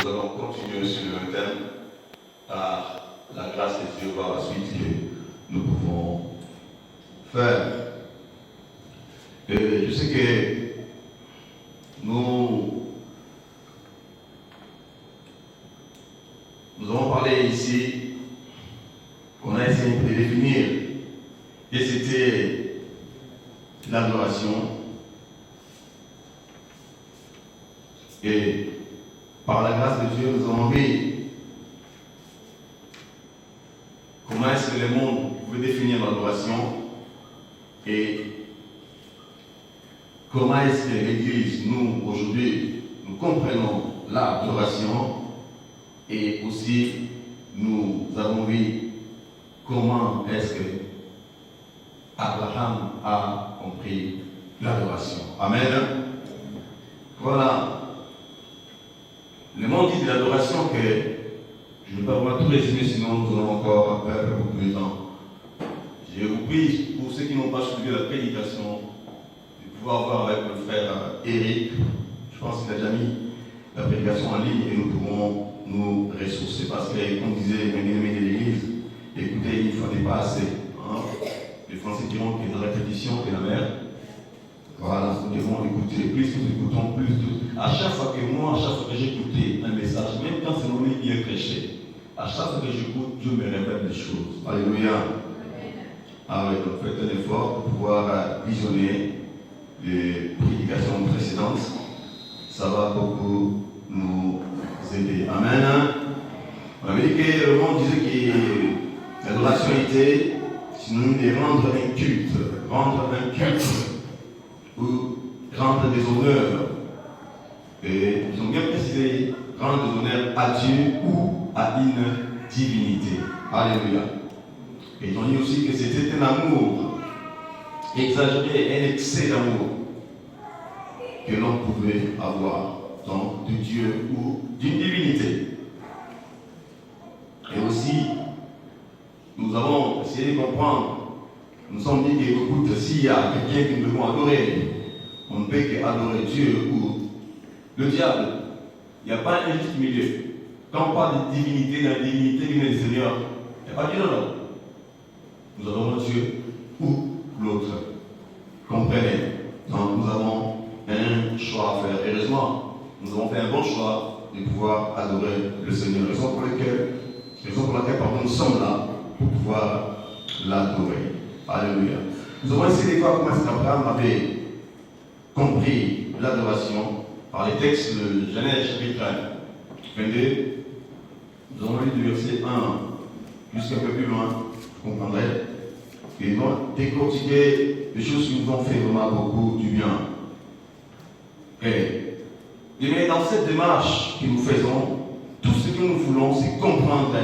nous allons continuer sur le thème par la grâce de Dieu par la suite que nous pouvons faire. Et je sais que nous avons parlé ici, on a essayé de définir, et c'était l'adoration. Et par la grâce de Dieu, nous avons vu comment est-ce que le monde veut définir l'adoration et comment est-ce que l'Église, nous, aujourd'hui, nous comprenons l'adoration et aussi nous avons vu comment est-ce que Abraham a compris l'adoration. Amen. Voilà. Le monde dit de l'adoration que je ne vais pas vraiment tout résumer, sinon nous allons encore perdre beaucoup de temps. Je vous prie, pour ceux qui n'ont pas suivi la prédication, de pouvoir voir avec le frère Eric. Je pense qu'il a déjà mis la prédication en ligne et nous pourrons nous ressourcer. Parce que, comme disait mes bien-aimés de l'Église, écoutez, il ne fallait pas assez. Hein? Les Français diront que la répétition est la mère. Voilà, nous devons écouter. Plus nous écoutons, plus à chaque fois que j'écoutais un message, même quand c'est nommé bien prêché, à chaque fois que j'écoute, Dieu me révèle des choses. Alléluia. Ah oui, donc faites un effort pour pouvoir visionner les prédications précédentes. Ça va beaucoup nous aider. Amen. On avait dit que le monde disait que l'adoration était synonyme de rendre un culte. Rendre un culte ou rendre des honneurs. Et ils ont bien précisé rendre des honneurs à Dieu ou à une divinité. Alléluia. Et ils ont dit aussi que c'était un amour exagéré, un excès d'amour que l'on pouvait avoir, donc de Dieu ou d'une divinité. Et aussi, nous avons essayé de comprendre. Nous sommes dit que, s'il y a quelqu'un que nous devons adorer, on ne peut qu'adorer Dieu ou le diable. Il n'y a pas un juste milieu. Quand on parle de divinité, la divinité du Seigneur, il n'y a pas Dieu non. Nous adorons Dieu ou l'autre. Comprenez? Donc nous avons un choix à faire. Heureusement, nous avons fait un bon choix de pouvoir adorer le Seigneur. Raison pour laquelle nous sommes là pour pouvoir l'adorer. Alléluia. Nous avons essayé de voir comment est-ce qu'Abraham avait compris l'adoration par les textes de Genèse chapitre 22. Nous avons lu du verset 1 jusqu'à un peu plus loin, vous comprendrez. Et nous allons décortiquer des choses qui nous ont fait vraiment beaucoup du bien. Et dans cette démarche que nous faisons, tout ce que nous voulons, c'est comprendre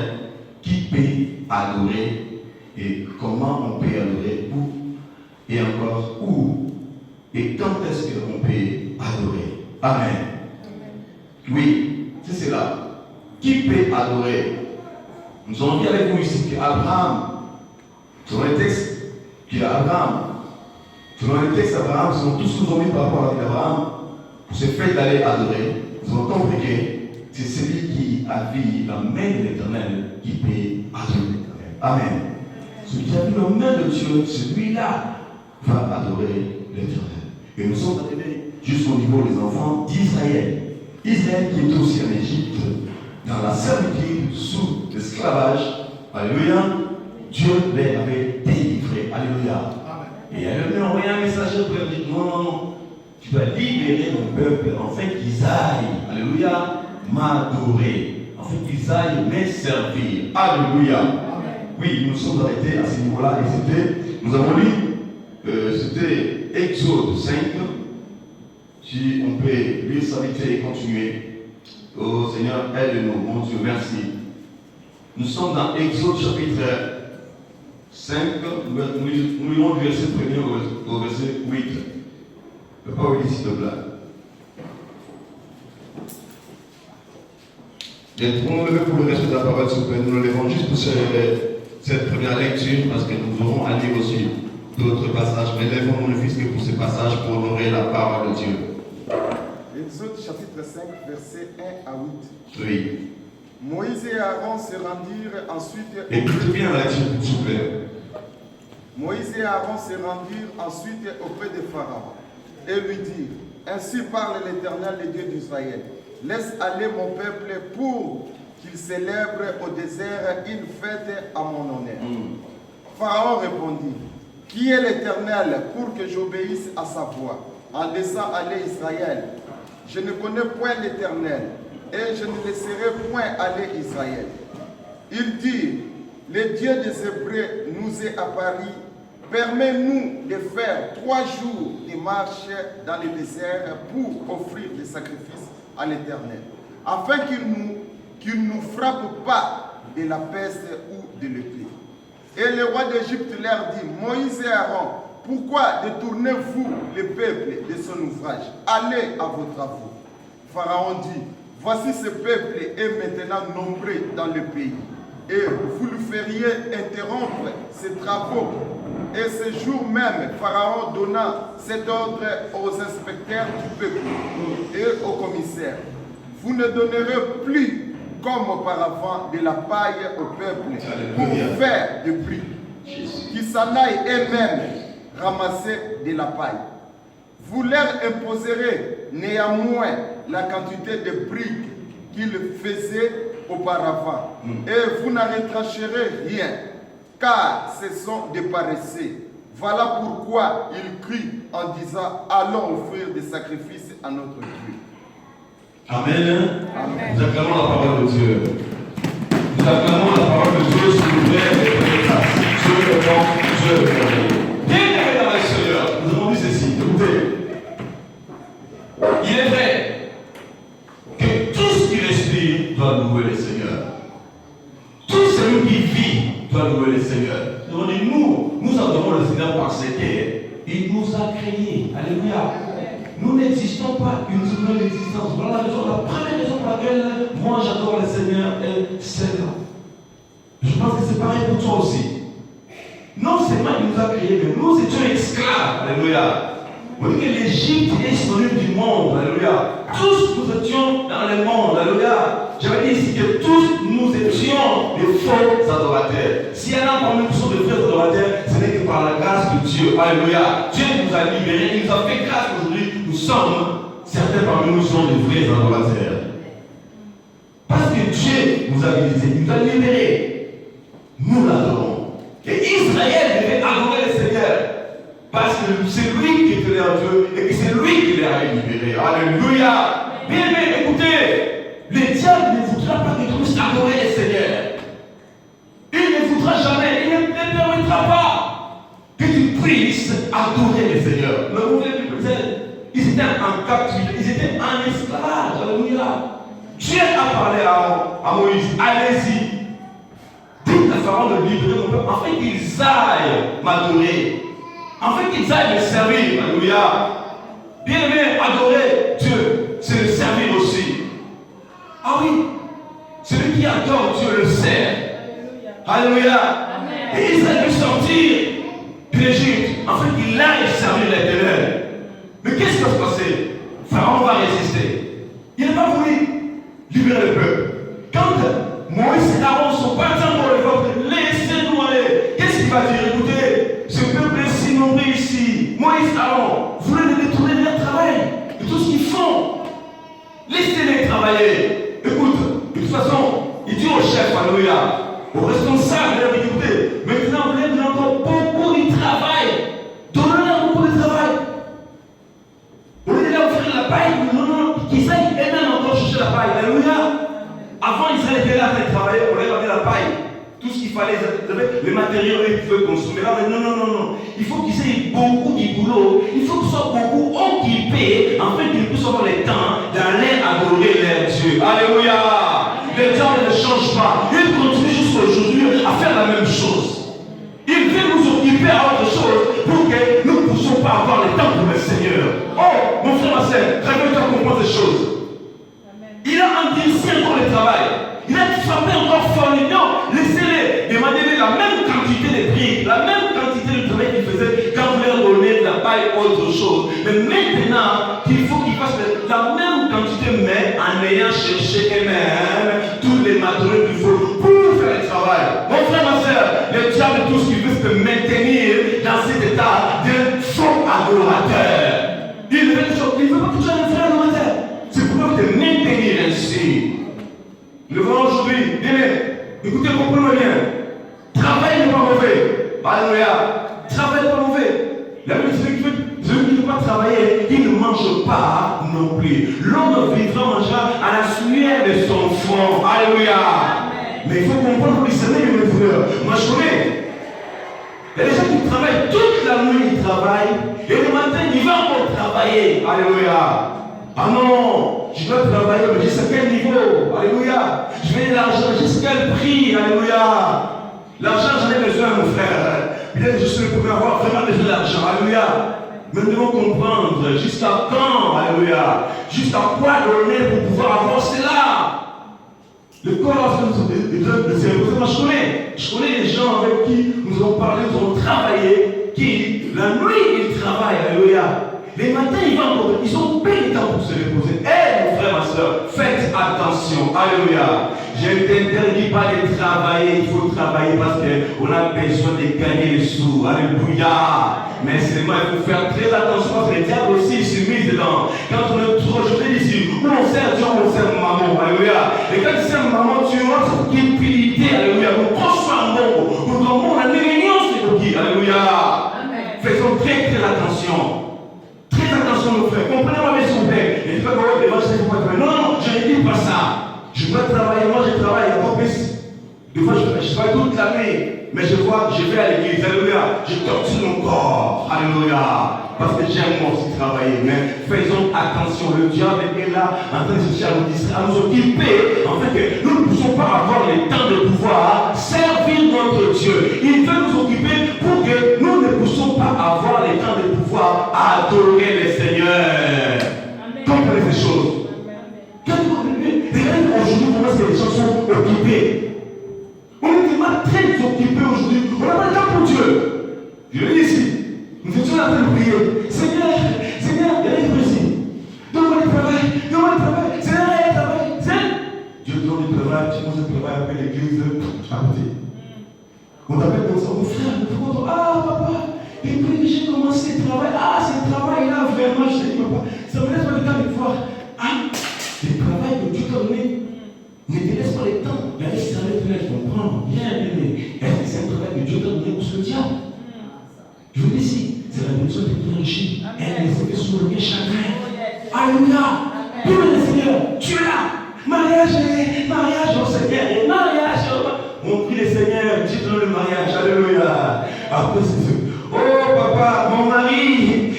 qui peut adorer et comment on peut adorer, où et encore où et quand est-ce qu'on peut adorer. Amen. Oui, c'est cela. Qui peut adorer? Nous allons dire avec vous ici qu'Abraham, selon les textes Abraham, selon tout ce que nous avons mis par rapport à la vie d'Abraham, pour ce fait d'aller adorer, nous avons compris que c'est celui qui a vu la main de l'Éternel qui peut adorer l'Éternel. Amen. Celui qui a vu la main de Dieu, celui-là va adorer l'Éternel. Et nous sommes arrivés jusqu'au niveau des enfants d'Israël. Israël qui est aussi en Égypte, dans la servitude, sous l'esclavage. Alléluia. Dieu les avait délivrés. Alléluia. Et il avait envoyé un messager pour leur dire non, tu vas libérer mon peuple, afin qu'ils aillent, alléluia, m'adorer, afin qu'ils aillent me servir. Alléluia. Oui, nous sommes arrêtés à ce niveau-là et nous avons lu, c'était Exode 5. Si on peut lire sa vite et continuer. Oh Seigneur, aide-nous, mon Dieu, merci. Nous sommes dans Exode chapitre 5, nous lirons du verset 1er au verset 8. Le Père ici de là. Et pour nous lever pour le reste de la parole, s'il vous plaît, nous nous levons juste pour cette première lecture, parce que nous aurons à lire aussi d'autres passages. Mais lèvons-nous ne fût-ce que pour ces passages pour honorer la parole de Dieu. Exode chapitre 5, versets 1 à 8. Oui. Moïse et Aaron se rendirent ensuite. Écoutez bien la lecture, s'il vous plaît. Moïse et Aaron se rendirent ensuite auprès de Pharaon et lui dirent: Ainsi parle l'Éternel, le Dieu d'Israël. Laisse aller mon peuple pour qu'il célèbre au désert une fête à mon honneur. Pharaon répondit: Qui est l'Éternel pour que j'obéisse à sa voix en laissant aller Israël? Je ne connais point l'Éternel et je ne laisserai point aller Israël. Il dit: Le Dieu des Hébreux nous est apparu. Permets-nous de faire 3 jours de marche dans le désert pour offrir des sacrifices à l'Éternel, afin qu'il nous frappe pas de la peste ou de l'épée. Et le roi d'Égypte leur dit: Moïse et Aaron, pourquoi détournez-vous le peuple de son ouvrage? Allez à vos travaux. Pharaon dit: Voici ce peuple est maintenant nombreux dans le pays, et vous lui feriez interrompre ses travaux. Et ce jour même, Pharaon donna cet ordre aux inspecteurs du peuple et aux commissaires: Vous ne donnerez plus comme auparavant de la paille au peuple pour faire du prix, qui s'en aillent eux-mêmes ramasser de la paille. Vous leur imposerez néanmoins la quantité de briques qu'ils faisaient auparavant, et vous n'en retrancherez rien, car ce sont des paresseux. Voilà pourquoi ils crient en disant: Allons offrir des sacrifices à notre Dieu. Amen. Amen. Nous acclamons la parole de Dieu. Nous acclamons la parole de Dieu sur le vrai et sur le bon Dieu. Bien-aimés dans le Seigneur, nous avons vu ceci. Écoutez. Il est vrai que tout ce qui respire doit louer le Seigneur. Tout celui qui vit doit louer le Seigneur. Nous adorons le Seigneur parce qu'il nous a créés. Alléluia. Nous n'existons pas une seconde existence. Voilà la première raison pour laquelle moi j'adore le Seigneur est celle-là. Je pense que c'est pareil pour toi aussi. Non seulement il nous a créés, mais nous étions esclaves. Alléluia. Vous voyez que l'Égypte est synonyme du monde. Alléluia. Tous nous étions dans le monde. Alléluia. J'avais dit ici que tous nous étions des faux adorateurs. S'il y en a parmi nous qui sont des vrais adorateurs, ce n'est que par la grâce de Dieu. Alléluia. Dieu nous a libérés. Il nous a fait grâce aujourd'hui. Nous sommes, certains parmi nous sont des vrais adorateurs. Parce que Dieu nous a visés, il nous a libérés. Nous l'adorons. Et Israël devait adorer le Seigneur. Parce que c'est lui qui était leur Dieu et que c'est lui qui les a libérés. Alléluia. Bien, écoutez, le diable ne voudra pas que tu puisses adorer le Seigneur. Il ne voudra jamais, il ne te permettra pas que tu puisses adorer le Seigneur. Mais vous voyez, ils étaient en captivité, ils étaient en esclavage. Alléluia. Dieu a parlé à Moïse: allez-y, dites à Pharaon de libérer mon peuple, afin qu'ils aillent m'adorer, afin qu'ils aillent me servir. Alléluia. Bien aimé, adorer Dieu, c'est le servir aussi. Ah oui, celui qui adore Dieu le sert. Alléluia. Et Israël veut sortir de l'Égypte, afin qu'il aille servir l'Éternel. Mais qu'est-ce qui va se passer? Pharaon va résister. Il n'a pas voulu libérer le peuple. Quand Moïse et Aaron sont partis pour le peuple, laissez-nous aller. Qu'est-ce qu'il va dire? Écoutez, ce peuple est si nombreux ici. Moïse et Aaron voulaient les détourner de leur travail, de tout ce qu'ils font. Laissez-les travailler. Écoute, de toute façon, il dit au chef, alléluia, au responsable, il a dit: écoutez, maintenant vous avez encore beaucoup de travail. Donnez-leur beaucoup de travail. Au lieu de leur offrir la paille, non, qu'ils aillent eux-mêmes encore chercher la paille. Alléluia. Avant, Israël était là à travailler, on leur avait la paille. Tout ce qu'il fallait, ils avaient les matériaux qu'ils pouvaient consommer. Là, mais non. Il faut qu'ils aient beaucoup du boulot. Il faut qu'ils soient beaucoup occupés, afin qu'ils puissent avoir le temps d'aller adorer leur Dieu. Alléluia. Les temps ne changent pas. Ils continuent jusqu'à aujourd'hui à faire la même chose. Ils veulent nous occuper à autre chose pour que nous ne puissions pas avoir le temps pour le Seigneur. Oh, mon frère, ma soeur, réveille-toi à comprendre ces choses. Il a endurci encore le travail. Il a frappé encore fort. Non, laissez-les, demandez-les la même quantité de prix, la même quantité de travail qu'ils faisaient quand vous leur donnez de la paille autre chose. Mais maintenant, il faut qu'ils fassent la même m'a donné du feu pour faire le travail. Mon frère, ma soeur, le diable, tout ce qu'il veut, c'est te maintenir dans cet état de faux adorateur. Il veut pas que tu sois un frère adorateur. C'est pour te maintenir ainsi. Le voir aujourd'hui, écoutez, comprenez-moi bien. Travail n'est pas mauvais. Alléluia. Travail n'est pas mauvais. La Bible dit que celui qui ne veut pas travailler, il ne mange pas non plus. L'homme vivra, mangera à la sueur de son front. Alléluia. Mais il faut comprendre que c'est mes frères. Moi je connais. Il y a des gens qui travaillent toute la nuit, ils travaillent. Et le matin, ils vont encore travailler. Alléluia. Ah non, je dois travailler, mais jusqu'à quel niveau? Alléluia. Je veux de l'argent, jusqu'à quel prix? Alléluia. L'argent, j'en ai besoin, mon frère. Peut-être que je suis le premier à avoir vraiment besoin d'argent. Alléluia. Mais nous devons comprendre jusqu'à quand, alléluia, jusqu'à quoi donner pour pouvoir avoir cela. Le corps de ces moi je connais des gens avec qui nous avons parlé, nous avons travaillé, qui la nuit ils travaillent, alléluia. Les matins ils ont peu de temps pour se reposer. Mon frère, ma soeur, faites attention, alléluia. Je ne t'interdis pas de travailler, il faut travailler parce qu'on a besoin de gagner les sous, alléluia. Mais seulement il faut faire très attention parce que le diable aussi se mise dedans. Quand on est trop, je te dis ici, où on sert Dieu, on sert maman, alléluia. Et quand tu sers maman, tu auras cette cupidité, alléluia. Nous consommons, nous tombons la réunion, c'est pour qui, alléluia. Faisons très très attention. Très attention, nos frères. Comprenez-moi bien, s'il vous plaît. Et pas que les vaches, non, je ne dis pas ça. Je dois travailler, moi je travaille encore plus. Des fois, je travaille toute la nuit. Mais je vais à l'église, alléluia. Je torture mon corps, alléluia. Parce que j'aime moi aussi travailler. Mais faisons attention, le diable est là en train de chercher à nous occuper. En fait, que nous ne pouvons pas avoir le temps de pouvoir servir notre Dieu. Il veut nous occuper pour que nous ne puissions pas avoir le temps de pouvoir adorer le Seigneur. Comprenez ces choses. Regardez aujourd'hui comment est-ce que les gens sont occupés. On est tellement très occupés aujourd'hui. On n'a pas le temps pour Dieu. Je le dis ici. Nous étions en train de prier. Seigneur, il y a une ici. Donne-moi le travail. Seigneur, il y a le travail. Dieu donne le travail. Tu commences le travail après l'église à côté. On t'appelle comme ça. Mon frère, papa. Et puis j'ai commencé le travail. Ce travail-là, vraiment, je ne sais pas. Ça me laisse pas le temps de pouvoir. Le travail que Dieu t'a donné. Ne te laisse pas le temps. La liste s'en est je comprends. Bien aimé. Est-ce que c'est un travail que Dieu t'a donné pour ce diable? Je vous dis ici, c'est la personne qui est enrichie. Elle est fait sur le bien chagrin. Alléluia. Dieu le Seigneur, tu es là. Mariage au Seigneur. Mariage. On prie le Seigneur, Dieu donne le mariage. Alléluia. Après, c'est oh papa, mon mari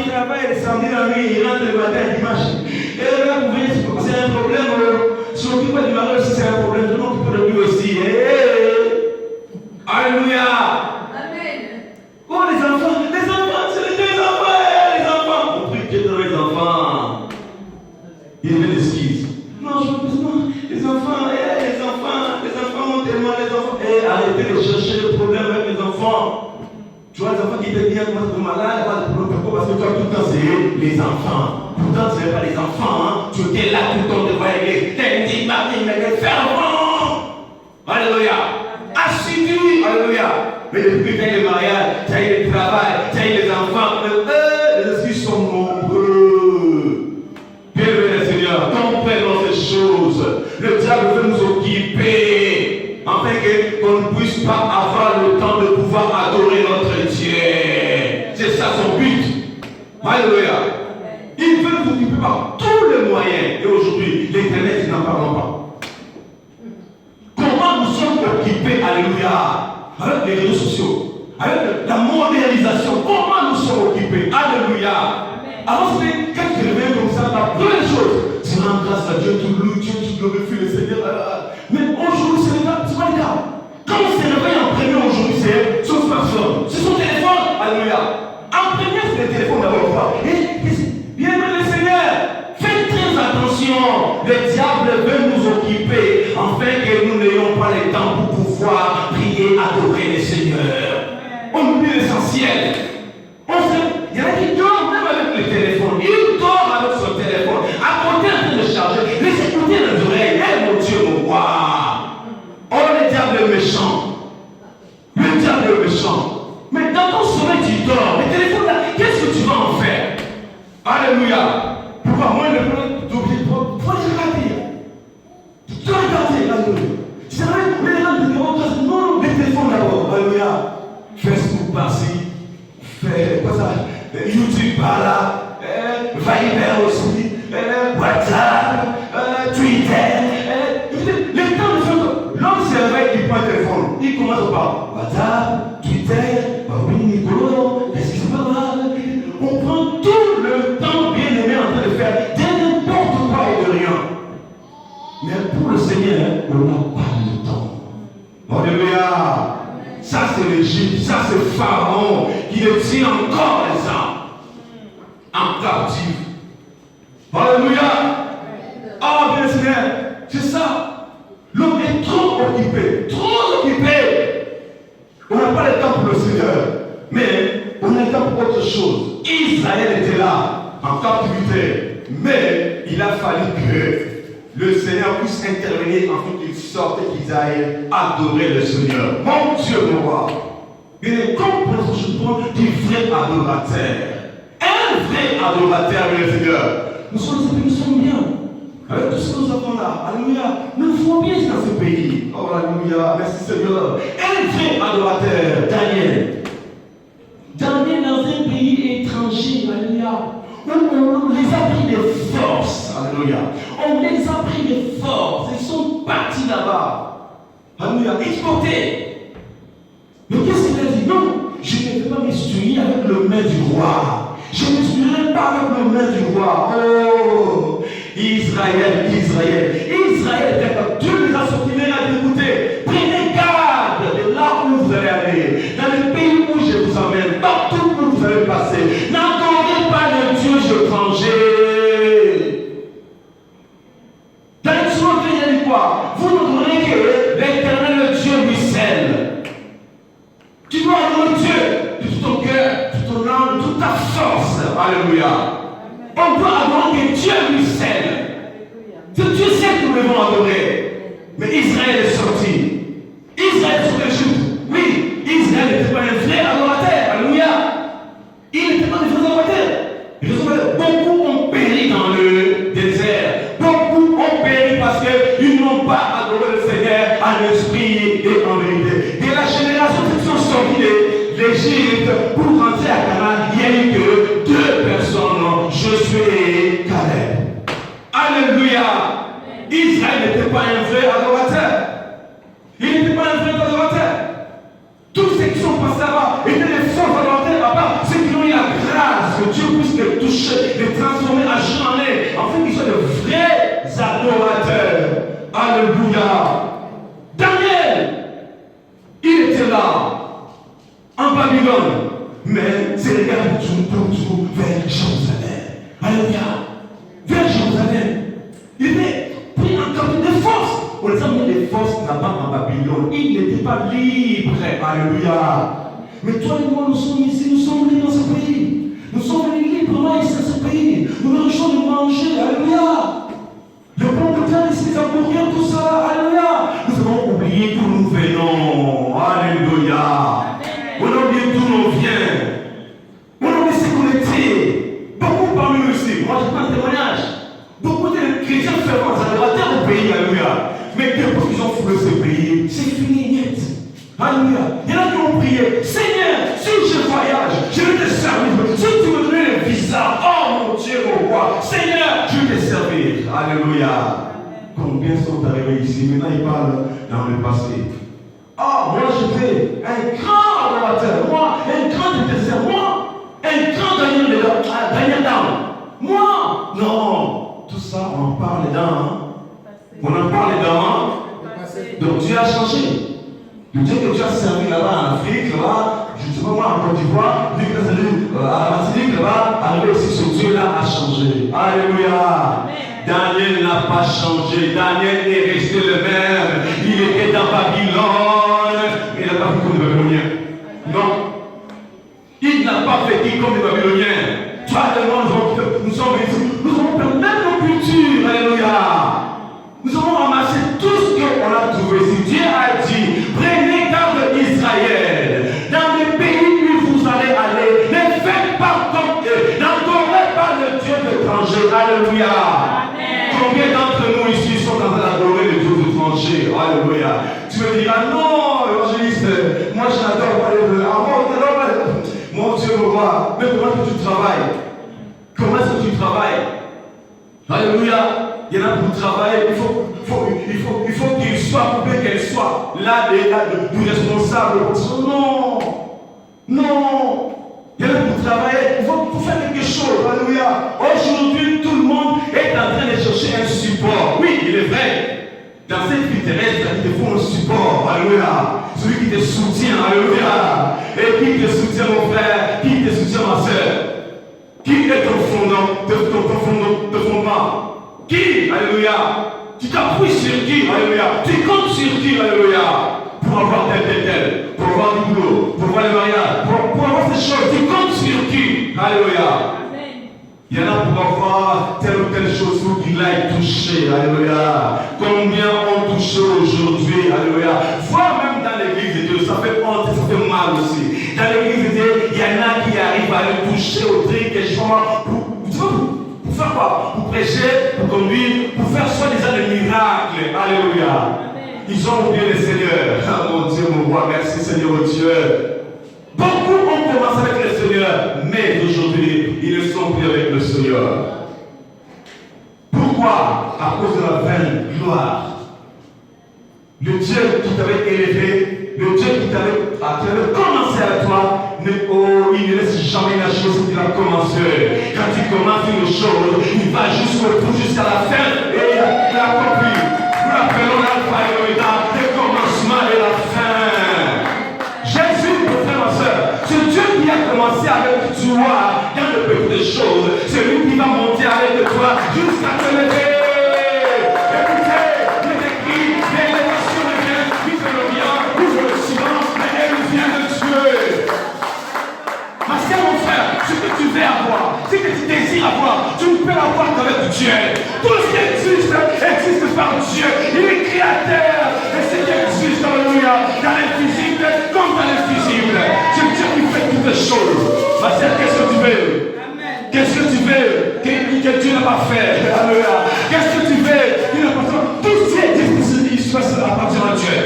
travaille le samedi la nuit, il rentre le matin dimanche. Et là, vous voyez, c'est un problème. Si on ne peut pas du mariage, c'est un problème. Tout le monde peut le lui aussi. Alléluia. Amen. Oh, les enfants, c'est les enfants. On prie Dieu dans les enfants. Il y a des excuses. Non, je veux besoin. Les enfants ont tellement les enfants. Arrêtez de chercher le problème avec les enfants. Tu vois les enfants qui te disent que tu es malade, pas de problème, parce que toi tout le temps c'est les enfants. Pourtant ce n'est pas les enfants, tu étais là tout le temps devant l'église. T'es dit, Marie, mais les fervents. Alléluia. Assidu. Alléluia. Mais depuis que tu as eu le mariage, tu as eu le travail, tu as eu les enfants, les esprits sont nombreux. Bien-aimé le Seigneur, comprenons ces choses. Le diable veut nous occuper. Afin qu'on ne puisse pas avoir le temps de pouvoir adorer notre Dieu. C'est ça son but. Alléluia. Il veut nous occuper par tous les moyens. Et aujourd'hui, l'Internet, nous n'en parlons pas. Comment nous sommes occupés, alléluia, avec les réseaux sociaux, avec la mondialisation, comment nous sommes occupés, alléluia. Alors, c'est quand tu reviens comme ça, la première chose, tu rends grâce à Dieu, tu loues Dieu, tu glorifies le Seigneur. Mais aujourd'hui, c'est pas le cas. Quand on se réveille en premier aujourd'hui, c'est son smartphone, c'est son téléphone, alléluia. En premier, c'est le téléphone d'abord. Et bien aimé le Seigneur, faites très attention. Le diable veut nous occuper, afin que nous n'ayons pas le temps pour pouvoir prier, adorer le Seigneur. On oublie l'essentiel. Il y en a qui dorment même avec le téléphone. Il dort avec son téléphone. À côté en train de charger. Les écouter dans les oreilles. Mon Dieu, mon roi. YouTube par là, Viber aussi, WhatsApp, Twitter. Les temps ne sont pas. L'homme se réveille, il prend le téléphone. Il commence par WhatsApp, Twitter, oui, Nicolas, est-ce que c'est pas mal? On prend tout le temps bien aimé en train de faire n'importe quoi et de rien. Mais pour le Seigneur, on n'a pas le temps. Alléluia. Ça c'est l'Égypte, ça c'est Pharaon qui le tient encore les gens en captif. Alléluia. Ah bien Seigneur, c'est ça. L'homme est trop occupé, On n'a pas le temps pour le Seigneur, mais on a le temps pour autre chose. Israël était là, en captivité, mais il a fallu que le Seigneur puisse intervenir afin qu'ils sortent et qu'ils aillent adorer le Seigneur. Mon Dieu, mon roi. Il est comme pour je prends du vrai adorateur. Un vrai adorateur, le Seigneur. Nous sommes bien. Avec tout ce que nous avons là, alléluia, nous faisons bien dans ce pays. Oh, alléluia, merci Seigneur. Un vrai adorateur, Daniel. Daniel dans un pays étranger, alléluia. On les a pris de force, alléluia. On les a pris de force. Ils sont partis là-bas. Alléluia, exportés. Mais qu'est-ce qu'il a dit? Non, je ne vais pas m'instruire avec le main du roi. Je ne m'instruirai pas avec le main du roi. Oh, Israël, quand Dieu les a sortis, les a dégoûtés. Prenez garde de là où vous allez aller. Dans le pays où je vous emmène, partout où vous allez passer. N'adorez pas le Dieu étranger. Dans l'exemple qu'il y a dit quoi? Vous n'adorez que l'Éternel, le Dieu lui seul. Tu dois adorer Dieu de tout ton cœur, de toute ton âme, de toute ta force. Alléluia. On doit adorer que Dieu lui seul. C'est Dieu seul que nous devons adorer. Mais Israël est sorti. Israël est sorti d'Égypte. Oui, Israël n'était pas un vrai adorateur. Alléluia. Il n'était pas un vrai adorateur. Beaucoup ont péri dans le désert. Beaucoup ont péri parce qu'ils n'ont pas adoré le Seigneur en esprit et en vérité. Et la génération qui sont sortis de l'Égypte pour rentrer à Canaan, il n'y a eu que 2 personnes, Josué et Caleb. Alléluia. Israël n'était pas un vrai adorateur. Il n'était pas un vrai adorateur. Tous ceux qui sont passés là-bas étaient des faux adorateurs, à part ceux qui ont eu la grâce que Dieu puisse les toucher, les transformer à jamais, afin qu'ils soient de vrais adorateurs. Alléluia. Daniel, il était là, en Babylone, mais c'est regardé tout vers Jérusalem. Alléluia. Vers Jérusalem. Il était pris en captivité de force. On les a mis les forces là-bas en Babylone. Il n'était pas libre. Alléluia. Mais toi et moi, nous sommes ici, nous sommes venus dans ce pays. Nous sommes venus librement ici dans ce pays. Nous méritons de manger. Alléluia. Le bon de terre ici, les amoureux, tout ça. Alléluia. Nous avons oublié d'où nous venons. Alléluia. On a oublié d'où nous venons. On a oublié ce qu'on était. Beaucoup parmi nous ici. Moi, je prends un témoignage. Beaucoup de chrétiens fervents adorateurs au pays, alléluia. Mais depuis qu'ils ont foulé ce pays, c'est fini, net. Alléluia. Il y en a qui ont prié, Seigneur, si je voyage, je vais te servir. Si tu me donnes le visa, oh mon Dieu, mon roi, Seigneur, je vais te servir. Alléluia. Combien sont arrivés ici? Maintenant, ils parlent dans le passé. Oh, moi j'étais un grand adorateur, moi, un grand intercesseur, moi, un grand Daniel d'âme. Moi, non. Tout ça, on en parle dans. On en parle dans. Donc Dieu a changé. Le Dieu que tu as servi là-bas en Afrique, là-bas, je ne sais pas moi, en Côte d'Ivoire, à la Martinique, là-bas, arrivé ici, ce Dieu-là a changé. Alléluia. Daniel n'a pas changé. Daniel est resté le même. Il était dans Babylone. Mais il n'a pas fait comme les Babyloniens. Non. Il n'a pas vécu comme les Babyloniens. Toi et moi, nous sommes venus. Nous avons perdu même nos cultures. Alléluia. Nous avons ramassé tout ce qu'on a trouvé ici. Dieu a dit, prenez garde Israël. Dans les pays où vous allez aller, ne faites pas comme eux. N'adorez pas le Dieu étranger. Alléluia. Combien d'entre nous ici sont en train d'adorer les dieux étrangers? Alléluia. Tu me diras, non, évangéliste, moi je n'adore pas les dieux. Mon Dieu, mon roi, mais comment tu travailles? travail. Alléluia. Il y en a pour travailler. Il faut qu'il soit, pour qu'elle soit là, du responsable. Non. Non. Il y en a pour travailler. Il faut faire quelque chose. Alléluia. Aujourd'hui, tout le monde est en train de chercher un support. Oui, il est vrai. Dans cette vie terrestre, il te faut un support. Alléluia. Celui qui te soutient. Alléluia. Et qui te soutient, mon frère. Qui te soutient, ma soeur. Qui est ton fondement? Qui? Alléluia. Tu t'appuies sur qui? Alléluia. Tu comptes sur qui? Alléluia. Pour avoir tel. Pour avoir du boulot. Pour avoir le mariage. Pour avoir ces choses. Tu comptes sur qui? Alléluia. Il y en a pour avoir telle ou telle chose pour qu'il aille toucher. Alléluia. Combien ont touché aujourd'hui? Alléluia. Voir même dans l'église de Dieu, ça fait honte, ça fait mal aussi. Dans l'église de Dieu, il y en a qui arrivent à aller toucher au truc et pour faire quoi? Pour prêcher, pour conduire, pour faire soi-disant des miracles. Alléluia. Ils ont oublié le Seigneur. Ah mon Dieu, mon roi, merci Seigneur, mon Dieu. Beaucoup ont commencé avec le Seigneur, mais aujourd'hui, ils ne sont plus avec le Seigneur. Pourquoi? À cause de la vaine gloire. Le Dieu qui t'avait élevé, le Dieu qui avait commencé à toi, il ne laisse jamais la chose qu'il a commencé. Quand tu commences une chose, il va jusqu'au bout, jusqu'à la fin, et il accomplit. Nous l'appelons l'alpha et l'oméga, le commencement et la fin. Jésus, mon frère, ma soeur, c'est Dieu qui a commencé avec toi dans de petites choses. C'est lui qui va monter avec toi jusqu'à te lever. Écoutez, il est écrit, l'élévation revient, ouvre le bien, ouvre le silence, mais elle vient de Dieu. Ma soeur, mon frère, ce que tu veux avoir, ce que tu désires avoir, tu ne peux l'avoir qu'avec Dieu. Tout ce qui existe par Dieu. Il est créateur. Et ce qui existe, alléluia, dans l'invisible comme dans l'invisible. C'est Dieu qui fait toutes les choses. Ma soeur, qu'est-ce que tu veux? Qu'est-ce que tu veux que Dieu n'a pas fait? Alléluia. Qu'est-ce que tu veux qu'il n'a pas fait? Tout ce qui existe ici, ça appartient à Dieu.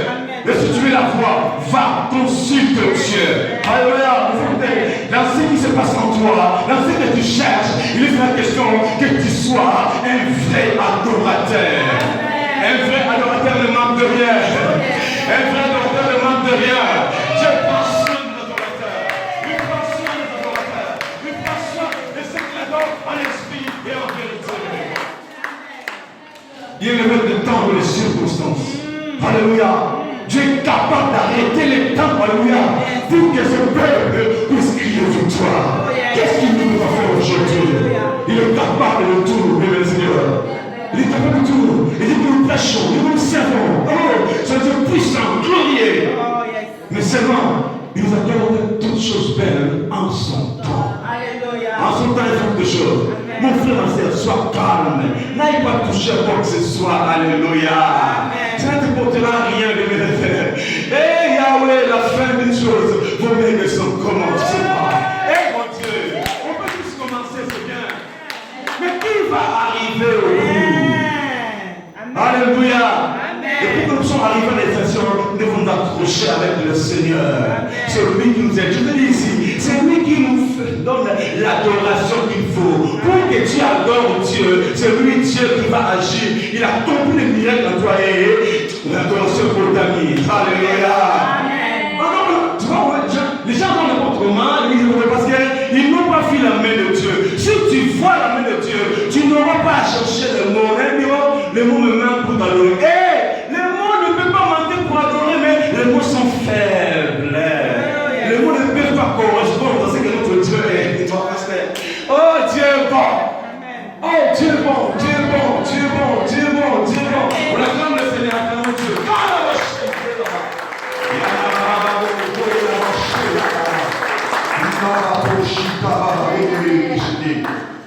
Et si tu veux la voir, va, consulte Dieu. Alléluia. Dans ce qui se passe en toi, dans ce que tu cherches, il est la question que tu sois un vrai adorateur. Un vrai adorateur ne manque de rien. Un vrai adorateur ne manque de rien. Dieu prend soin des adorateurs. Il prend soin des adorateurs. Il prend soin de ceux qui l'adorent en esprit et en vérité. Il est le maître de temps pour les circonstances. Alléluia. Dieu est capable d'arrêter les temps, alléluia, pour que ce peuple puisse crier victoire. Qu'est-ce qu'il nous va faire aujourd'hui? Il est capable de tout, mes Seigneur. Il est capable de tout. Il dit que nous prêchons, que nous servons. Oh, c'est un Dieu puissant, glorieux. Mais seulement, il nous accorde toutes choses belles en son temps. En son temps, il faut quelque chose. Mon frère, ma soeur, sois calme. N'aille pas toucher à quoi que ce soit. Alléluia. Ça ne te portera rien de mes frères. Et Yahweh, la fin des choses, vos mains sont commencement. Eh mon Dieu, on peut tous commencer, c'est bien. Mais qui va arriver au bout? Alléluia. Et puis nous sommes arrivés à la station, nous devons nous accrocher avec le Seigneur. C'est lui qui nous aide. Je te dis ici, c'est lui qui nous donne l'adoration qu'il faut. Pour que tu adores Dieu, c'est lui Dieu qui va agir. Il a compris les miracles en toi et l'adoration pour ta vie. Alléluia. Tu vois, les gens vont n'importe comment, parce qu'ils n'ont pas vu la main de Dieu. Si tu vois la main de Dieu, tu n'auras pas à chercher le mot. Le mot me manque pour t'adorer. Les mots ne peuvent pas manquer pour adorer, mais les mots sont faibles. Les mots ne peuvent pas correspondre à ce que notre Dieu est. Oh, Dieu est bon. Oh, Dieu est bon, Dieu est bon, Dieu est bon, Dieu est bon, Dieu est bon. On acclame le Seigneur, acclame Dieu.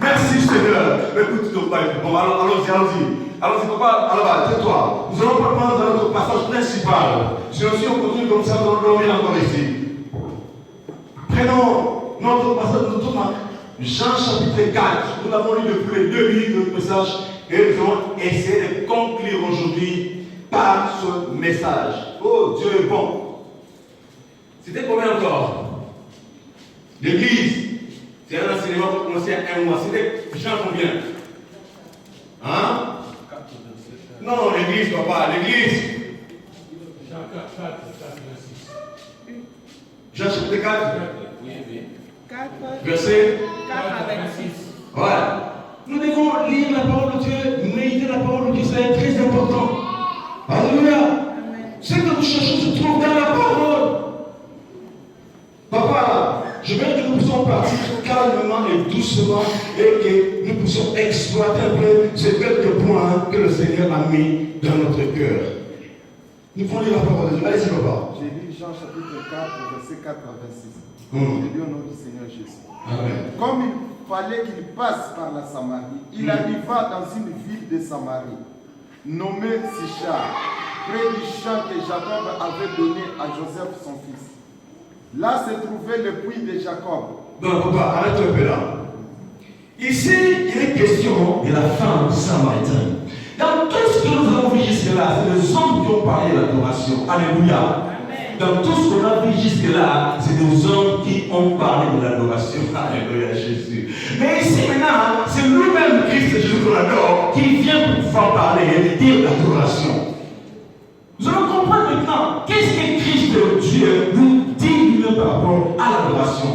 Merci Seigneur. Écoute, bon, allons-y, papa, alors, tais-toi. Nous allons prendre notre passage principal. Si on continue comme ça, nous allons revenir encore ici. Prenons notre passage, notre Marc, Jean chapitre 4. Nous l'avons lu depuis les 2 minutes de notre message et nous allons essayer de conclure aujourd'hui par ce message. Oh, Dieu est bon. C'était combien encore? L'église, c'est un enseignement pour commencer à un mois. C'était Jean combien? Hein? Non, l'église, papa, l'église. Jean 4, 26. Jean chapitre 4. Oui. 4, Verset. 4 à 26. Voilà. Nous devons lire la parole de Dieu, méditer la parole de Dieu, c'est très important. Alléluia. Ce que nous cherchons se trouve dans la parole. Papa, je veux que nous puissions partir calmement et doucement et que nous puissions exploiter un peu ces quelques points que le Seigneur a mis dans notre cœur. Nous pouvons lire la parole de Dieu. Allez-y, papa. J'ai lu Jean chapitre 4, verset 4 à 26. J'ai Hum. lu au nom du Seigneur Jésus. Amen. Comme il fallait qu'il passe par la Samarie, il arriva dans une ville de Samarie, nommée Sichar, près du champ que Jacob avait donné à Joseph son fils. Là se trouvait le puits de Jacob. Non, papa, arrête un peu là. Ici, il est question de la femme samaritaine. Dans tout ce que nous avons vu jusque-là, c'est les hommes qui ont parlé de l'adoration. Alléluia. Dans tout ce qu'on a vu jusque-là, c'est des hommes qui ont parlé de l'adoration. Alléluia, Jésus. Mais ici maintenant, c'est lui-même, Christ Jésus qu'on adore, qui vient pour pouvoir parler et dire l'adoration. Nous allons comprendre maintenant qu'est-ce que Christ Dieu nous dit lui-même par rapport à l'adoration.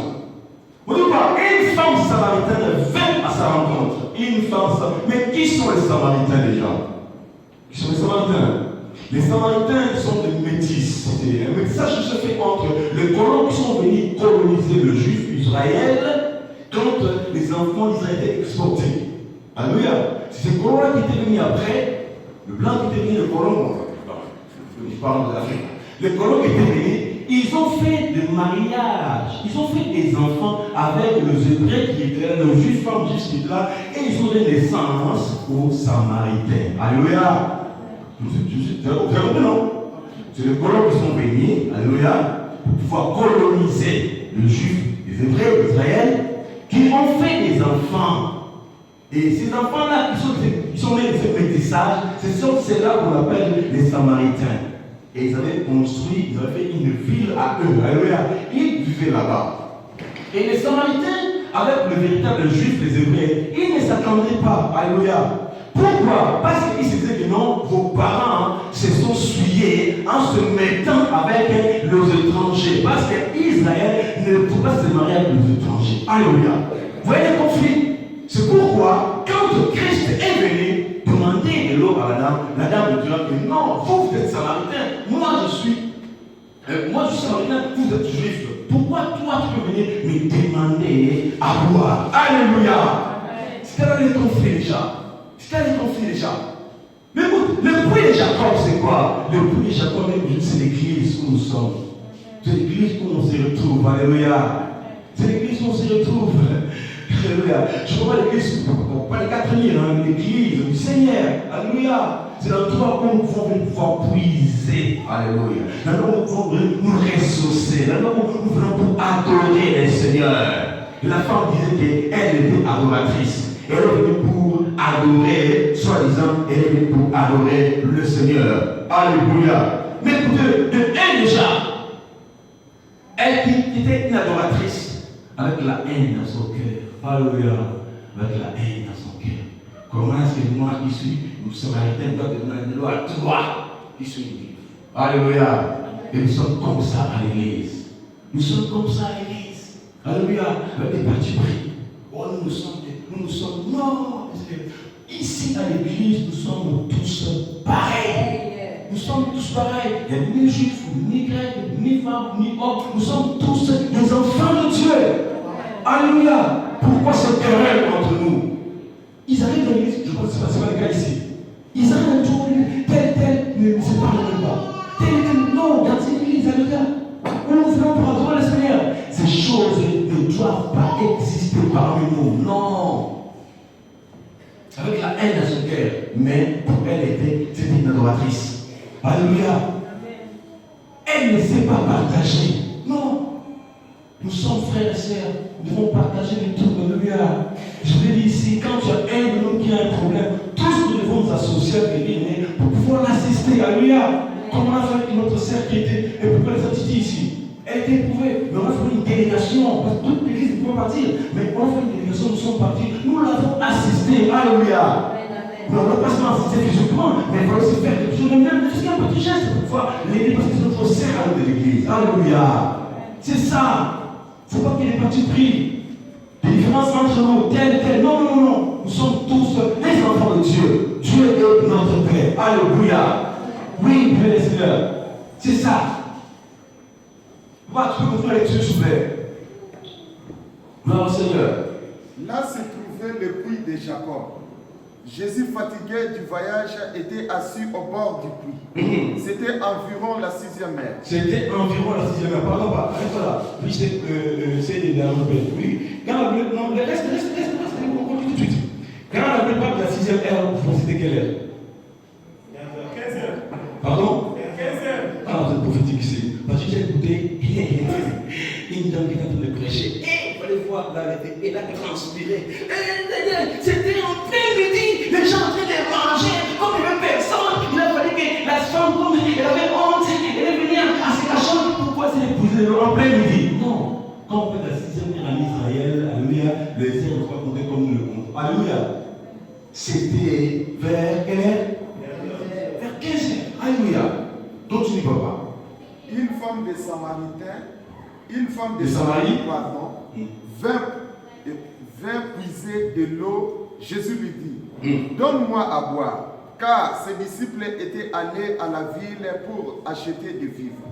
Vous dites pas, une femme samaritaine vint à sa rencontre. Une femme samaritaine. Mais qui sont les Samaritains déjà? Qui sont les Samaritains? Les Samaritains sont des métis. C'est un métissage qui se fait entre les colons qui sont venus coloniser le juif Israël quand les enfants d'Israël étaient exportés. Alléluia. C'est ces colons-là qui étaient venus après, le blanc qui était venu, le colon, je parle de l'Afrique. Les colons qui étaient venus, ils ont fait des mariages, ils ont fait des enfants avec les Hébreux qui étaient là, les juifs femmes qui étaient là, et ils ont donné naissance aux Samaritains. Alléluia. Vous avez compris, non? C'est les colons qui sont venus, alléluia, pour pouvoir coloniser le juif, les Hébreux d'Israël, qui ont fait des enfants. Et ces enfants-là, ils sont nés de ce métissage, ce sont ceux-là qu'on appelle les Samaritains. Et ils avaient construit, ils avaient fait une ville à eux, alléluia. Ils vivaient là-bas. Et les Samaritains, avec le véritable juif, les Hébreux, ils ne s'attendaient pas, alléluia. Pourquoi? Parce qu'ils se disaient que non, vos parents se sont souillés en se mettant avec les étrangers. Parce qu'Israël ne pouvait pas se marier avec les étrangers. Alléluia. Vous voyez le conflit? C'est pourquoi, quand Christ est venu demander de l'eau à la dame lui dit que non, vous êtes samaritain, moi je suis samaritain, vous êtes juif. Pourquoi toi tu peux venir me demander à boire? Alléluia. C'était là le conflit déjà. C'était le conflit déjà. Mais écoute, le puits de Jacob, c'est quoi? Le puits de Jacob, c'est l'église où nous sommes. C'est l'église où on se retrouve. Alléluia. C'est l'église où on se retrouve. Alléluia. Je ne vois pas l'église, pas les quatre mille, hein, l'église du Seigneur. Alléluia. C'est l'endroit où nous pouvons pouvoir puiser. Alléluia. L'endroit où nous pouvons nous ressourcer. L'endroit où nous venons pour adorer le Seigneur. La femme disait qu'elle était adoratrice. Elle est venue pour adorer, soi-disant, elle est venue pour adorer le Seigneur. Alléluia. Mais de elle déjà, elle qui était une adoratrice, avec la haine dans son cœur. Alléluia. Avec la haine dans son cœur. Comment est-ce que moi qui suis une samaritaine dois demander de l'eau à toi qui suis juif? Alléluia. Et nous sommes comme ça à l'église. Nous sommes comme ça à l'église. Alléluia. Avec des partis pris. Oh, nous sommes, non. Ici à l'église, nous sommes tous pareils. Nous sommes tous pareils. Il n'y a ni juifs, ni grecs, ni femmes, ni hommes. Nous sommes tous des enfants de Dieu. Alléluia. Pourquoi ce querelle entre nous? Ils arrivent dans l'église, je pense que ce n'est pas le cas ici. Ils arrivent dans l'église, tel ne se parle même pas. Tel, non, dans cette église, alléluia. Où nous venons pour adorer le Seigneur. Ces choses ne doivent pas exister parmi nous. Non. Avec la haine à son cœur. Mais pour elle, c'était une adoratrice. Alléluia. Elle ne sait pas partager. Non. Nous sommes frères et sœurs. Nous devons partager les trucs. Alléluia. Je vous l'ai dit ici, quand tu as un de nous qui a un problème, tous nous devons nous associer avec l'église pour pouvoir l'assister. Alléluia. Comme on a fait avec notre sœur qui était éprouvée, les attitudes ici. Elle était éprouvée, mais on a fait une délégation, parce que toute l'église ne peut faut partir. Mais on fait une délégation, nous sommes partis. Nous l'avons assisté. Alléluia. On ne peut pas seulement assister physiquement, mais il faut aussi faire quelque chose. Même juste un petit geste pour pouvoir l'aider parce que c'est notre servant de l'église. Alléluia. C'est ça. Il ne faut pas qu'il y ait des partis pris. Des différences entre nous, tel. Non, non, non. Nous sommes tous les enfants de Dieu. Dieu est notre Père. Alléluia. Oui, bien Seigneur. C'est ça. Tu peux continuer la lecture, s'il vous plaît. Gloire au Seigneur. Là se trouvait le puits de Jacob. Jésus, fatigué du voyage, était assis au bord du puits. C'était environ la 6e heure. C'était environ la 6e heure. Pardon, arrête-toi là. Oui, c'est des dernières. Oui. Quand non, reste, on continue tout de suite. Quand on appelle pas de la 6e heure, c'était quelle heure? 15 heures. Pardon? 15 heures. Ah, vous êtes prophétique ici. Parce que j'ai écouté une dame qui est en train de prêcher. Et il fallait voir là, et là, elle transpirait. C'était en plein midi. Les gens en train de manger. Comme il n'y avait personne, il a fallu que la femme, comme elle avait honte, elle est venue à se cacher. Pourquoi c'est épousé en plein midi? Non. Quand on fait la 6e heure en Israël, alléluia, les heures ne sont pas comptées comme nous le comptons. Alléluia. C'était vers quelle heure? Vers 15 heures. Alléluia. Donc tu n'y vas pas. Une femme de Samarie, vint puiser de l'eau. Jésus lui dit, donne-moi à boire, car ses disciples étaient allés à la ville pour acheter des vivres.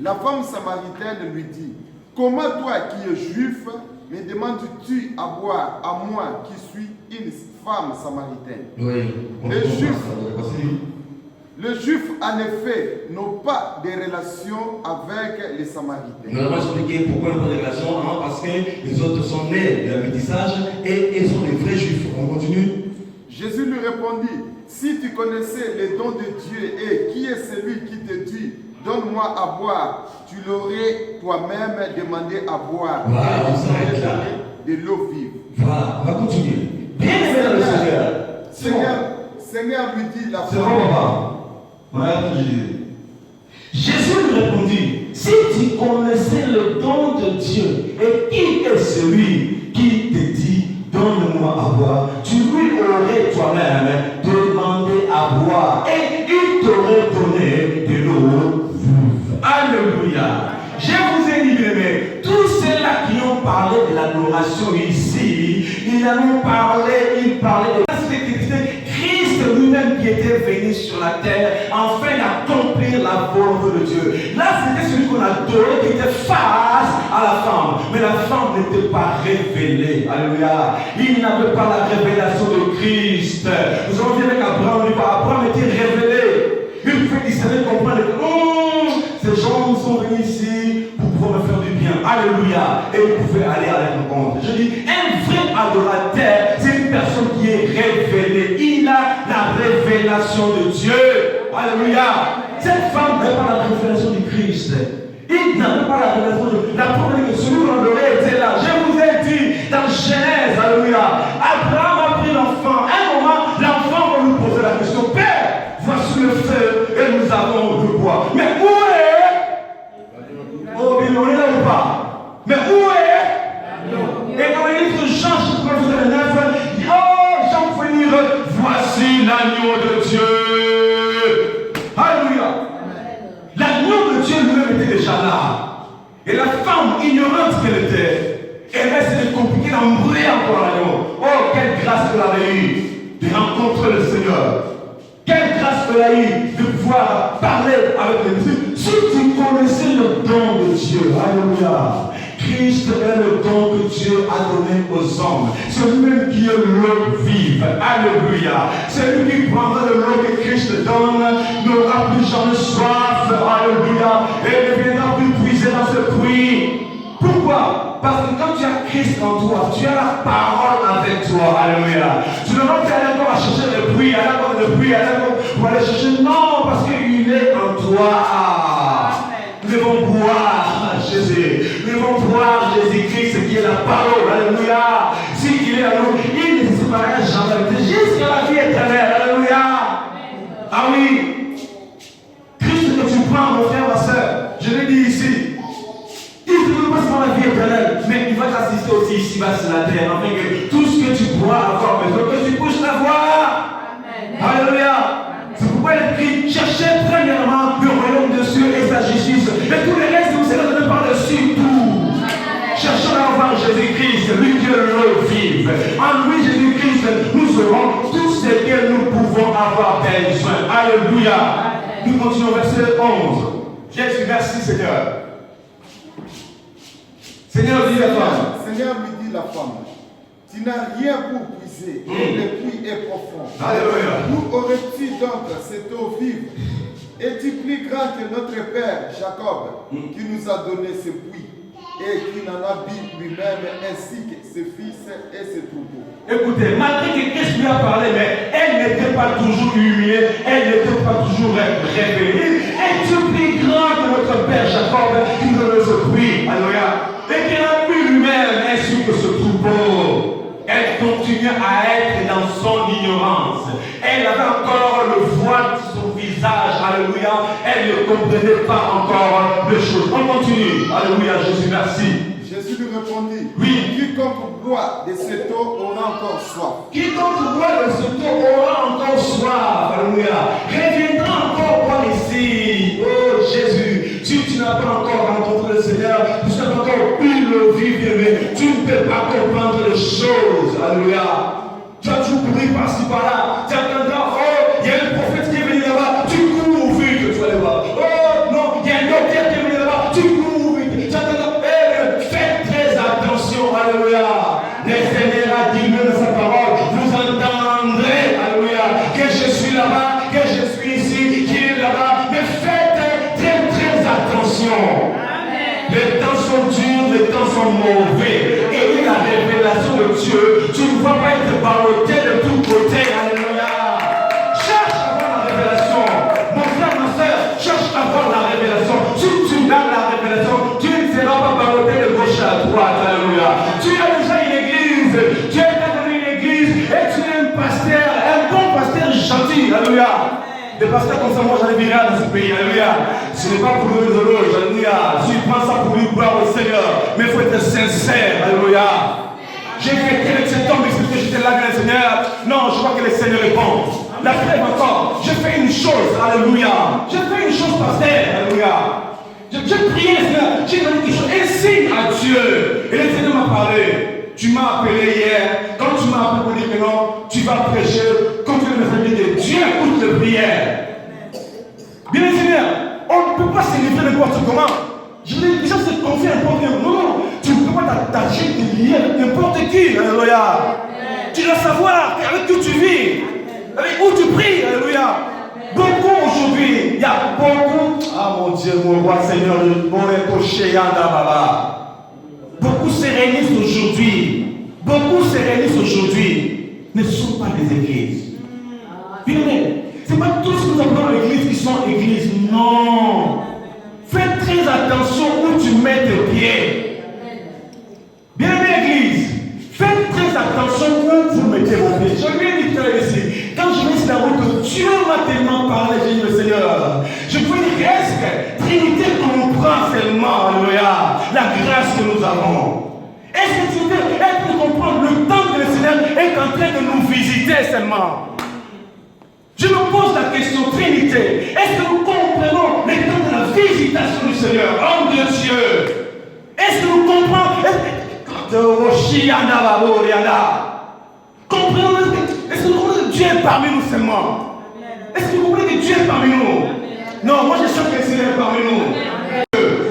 La femme samaritaine lui dit, comment toi qui es juif, me demandes-tu à boire à moi qui suis une femme samaritaine? Les Juifs, en effet, n'ont pas de relation avec les Samaritains. Nous allons expliquer pourquoi ils n'ont pas de relation. Parce que les autres sont nés de métissage et ils sont des vrais Juifs. On continue. Jésus lui répondit, si tu connaissais les dons de Dieu et qui est celui qui te dit, donne-moi à boire, tu l'aurais toi-même demandé à boire. Voilà, on s'arrête là. De l'eau vive. Voilà, on va continuer. Bien aimé dans le Seigneur. Seigneur lui dit la c'est bon, papa. Jésus lui répondit, si tu connaissais le don de Dieu et qui est celui qui te dit, donne-moi à boire, tu lui aurais toi-même demandé à boire et il t'aurait donné de l'eau vive. Alléluia. Je vous ai dit, mais tous ceux-là qui ont parlé de l'adoration ici, ils en ont parlé, ils parlaient de la spécificité. Christ lui-même qui était venu sur la terre afin d'accomplir la volonté de Dieu. Là, c'était celui qu'on adorait qui était face à la femme. Mais la femme n'était pas révélée. Alléluia. Il n'avait pas la révélation de Christ. Nous avons dit avec Abraham, Abraham était révélé. Il fait discerner, comprendre que ces gens sont venus ici pour pouvoir me faire du bien. Alléluia. Et ils pouvaient aller à la rencontre. Je dis, un vrai adorateur, c'est une personne qui est révélée. Il a la révélation de Dieu. Alléluia. Cette femme n'avait pas la révélation du Christ. Il n'avait pas la révélation de la preuve que celui qu'on adorait était là. Je vous ai dit dans Genèse, alléluia, Abraham a pris l'enfant. À un moment, l'enfant va nous poser la question, Père, voici le feu et nous avons le bois. Mais où est? Oh, mais on est là ou pas? Mais où est? Et dans le livre de Jean, chapitre 9, oh, Jean pouvait lire, voici l'agneau de Dieu. Alléluia. L'agneau de Dieu lui-même était déjà là. Et la femme, ignorante qu'elle était, elle restait compliquée d'embrouiller encore l'agneau. Oh, quelle grâce qu'elle avait eue de rencontrer le Seigneur. Quelle grâce qu'elle a eue de pouvoir parler avec les disciples. Si tu connaissais le don de Dieu, alléluia. Christ est le don que Dieu a donné aux hommes. C'est lui-même qui est l'eau vive. Alléluia. C'est lui qui prendra de l'eau que Christ donne, n'aura plus jamais soif. Alléluia. Et ne viendra plus puiser dans ce puits. Pourquoi? Parce que quand tu as Christ en toi, tu as la parole avec toi. Alléluia. Tu ne vas pas aller encore à chercher le puits, aller encore le puits, aller encore pour aller chercher. Non, parce qu'il est en toi. Nous devons boire Jésus. Nous devons boire Jésus-Christ qui est la parole. Alléluia. S'il est à nous, il ne se séparera jamais jusqu'à la vie éternelle. Alléluia. Ah oui. Christ que tu prends, mon frère, ma soeur, je l'ai dit ici. Il ne peut pas se faire la vie éternelle. éternel, mais il va t'assister aussi ici-bas sur la terre, afin que tout ce que tu pourras avoir besoin, que tu puisses l'avoir. Alléluia. C'est pourquoi il est écrit, cherchez premièrement le royaume de Dieu et sa justice, et tout le reste vous sera donné par-dessus tout. Cherchons à voir Jésus-Christ, lui qui est le vive. En lui, Jésus-Christ, nous aurons tout ce que nous pouvons avoir besoin. Alléluia. Nous continuons verset 11. Jésus, merci Seigneur. Seigneur, dit la femme. Seigneur lui dit la femme, tu n'as rien pour puiser, et le puits est profond. Alléluia. Où aurais-tu donc cette eau vive? Es-tu plus grand que notre père Jacob, qui nous a donné ce puits, et qui n'en a bu lui-même, ainsi que ses fils et ses troupeaux? Écoutez, malgré que Christ lui a parlé, mais elle n'était pas toujours humiliée, elle n'était pas toujours révélée. Es-tu plus grand que notre père Jacob, qui nous a donné ce puits? Alléluia. Et qui a bu lui-même, ainsi que ce troupeau. Elle continuait à être dans son ignorance. Elle avait encore le voile sur son visage. Alléluia. Elle ne comprenait pas encore les choses. On continue. Alléluia. Jésus, merci. Jésus lui répondit, Oui. quiconque boit de cette eau aura encore soif. Quiconque boit de cette eau aura encore soif. Alléluia. Reviendra encore boire ici. Oh Jésus, si tu n'as pas encore rencontré le Seigneur, tu n'as pas encore pu le vivre, tu ne peux pas comprendre les choses. Alléluia. Tu as toujours couru par-ci par-là. Tu attendras, oh, il y a un prophète qui est venu là-bas. Tu cours vite que tu vas aller voir. Oh non, il y a un docteur qui est venu là-bas. Tu cours vite. Tu attendras. Faites très attention. Alléluia. Le Seigneur a dit même sa parole. Vous entendrez. Alléluia. Que je suis là-bas, que je suis ici, qu'il est là-bas. Mais faites très très attention. Amen. Les temps sont durs, les temps sont mauvais. Et la révélation de Dieu, tu ne vas pas être ballotté de tous côtés. Alléluia. Cherche à avoir la révélation. Mon frère, ma soeur, cherche à avoir la révélation. Si tu as la révélation, tu ne seras pas ballotté de gauche à droite. Alléluia. Tu as déjà une église. Tu as déjà donné une église et tu es un pasteur, un bon pasteur gentil. Alléluia. Des pasteurs comme ça, moi j'en ai viré dans ce pays. Alléluia. Ce n'est pas pour le éloge. Alléluia. Tu prends ça pour lui gloire au Seigneur. Mais il faut être sincère. Alléluia. J'ai fait quel est cet homme parce que j'étais là avec le Seigneur. Non, je vois que le Seigneur répond. La preuve encore. J'ai fait une chose. Alléluia. J'ai fait une chose, pasteur. Alléluia. J'ai prié le Seigneur. J'ai donné quelque chose. Un signe à Dieu. Et le Seigneur m'a parlé. Tu m'as appelé hier. Quand tu m'as appelé pour dire que non, tu vas prêcher. Continue le message de Dieu. Écoute les prières. Bien, Seigneur, on ne peut pas se livrer n'importe comment. Je dis, les gens se confient à n'importe qui. Non, tu ne peux pas t'attacher, te lier avec n'importe qui. Alléluia. Tu dois savoir avec qui tu vis, avec où tu pries. Alléluia. Beaucoup aujourd'hui, il y a beaucoup. Ah mon Dieu, mon roi Seigneur, beaucoup se réunissent aujourd'hui. Beaucoup se réunissent aujourd'hui. Ne sont pas des églises. Bien aimé, ce n'est pas tous ce que nous appelons l'église qui sont églises. Non. Faites très attention où tu mets tes pieds. Bien aimé église, faites très attention où vous mettez vos pieds. Je lui ai dit ici, quand je vais sur la route, Dieu m'a tellement parlé, j'ai dit le Seigneur, je veux une reste, Trinité comprend seulement, alléluia, la grâce que nous avons. Est-ce que Trinité, elle peut comprendre le temps que le Seigneur est en train de nous visiter seulement? Je me pose la question, Trinité, est-ce que nous comprenons les temps de la visitation du Seigneur, homme de Dieu? Est-ce que nous comprenons? Comprenons, est-ce que nous comprenons que Dieu est parmi nous seulement? Est-ce que vous comprenez que Dieu est parmi nous? Non, moi je sais que le Seigneur est parmi nous.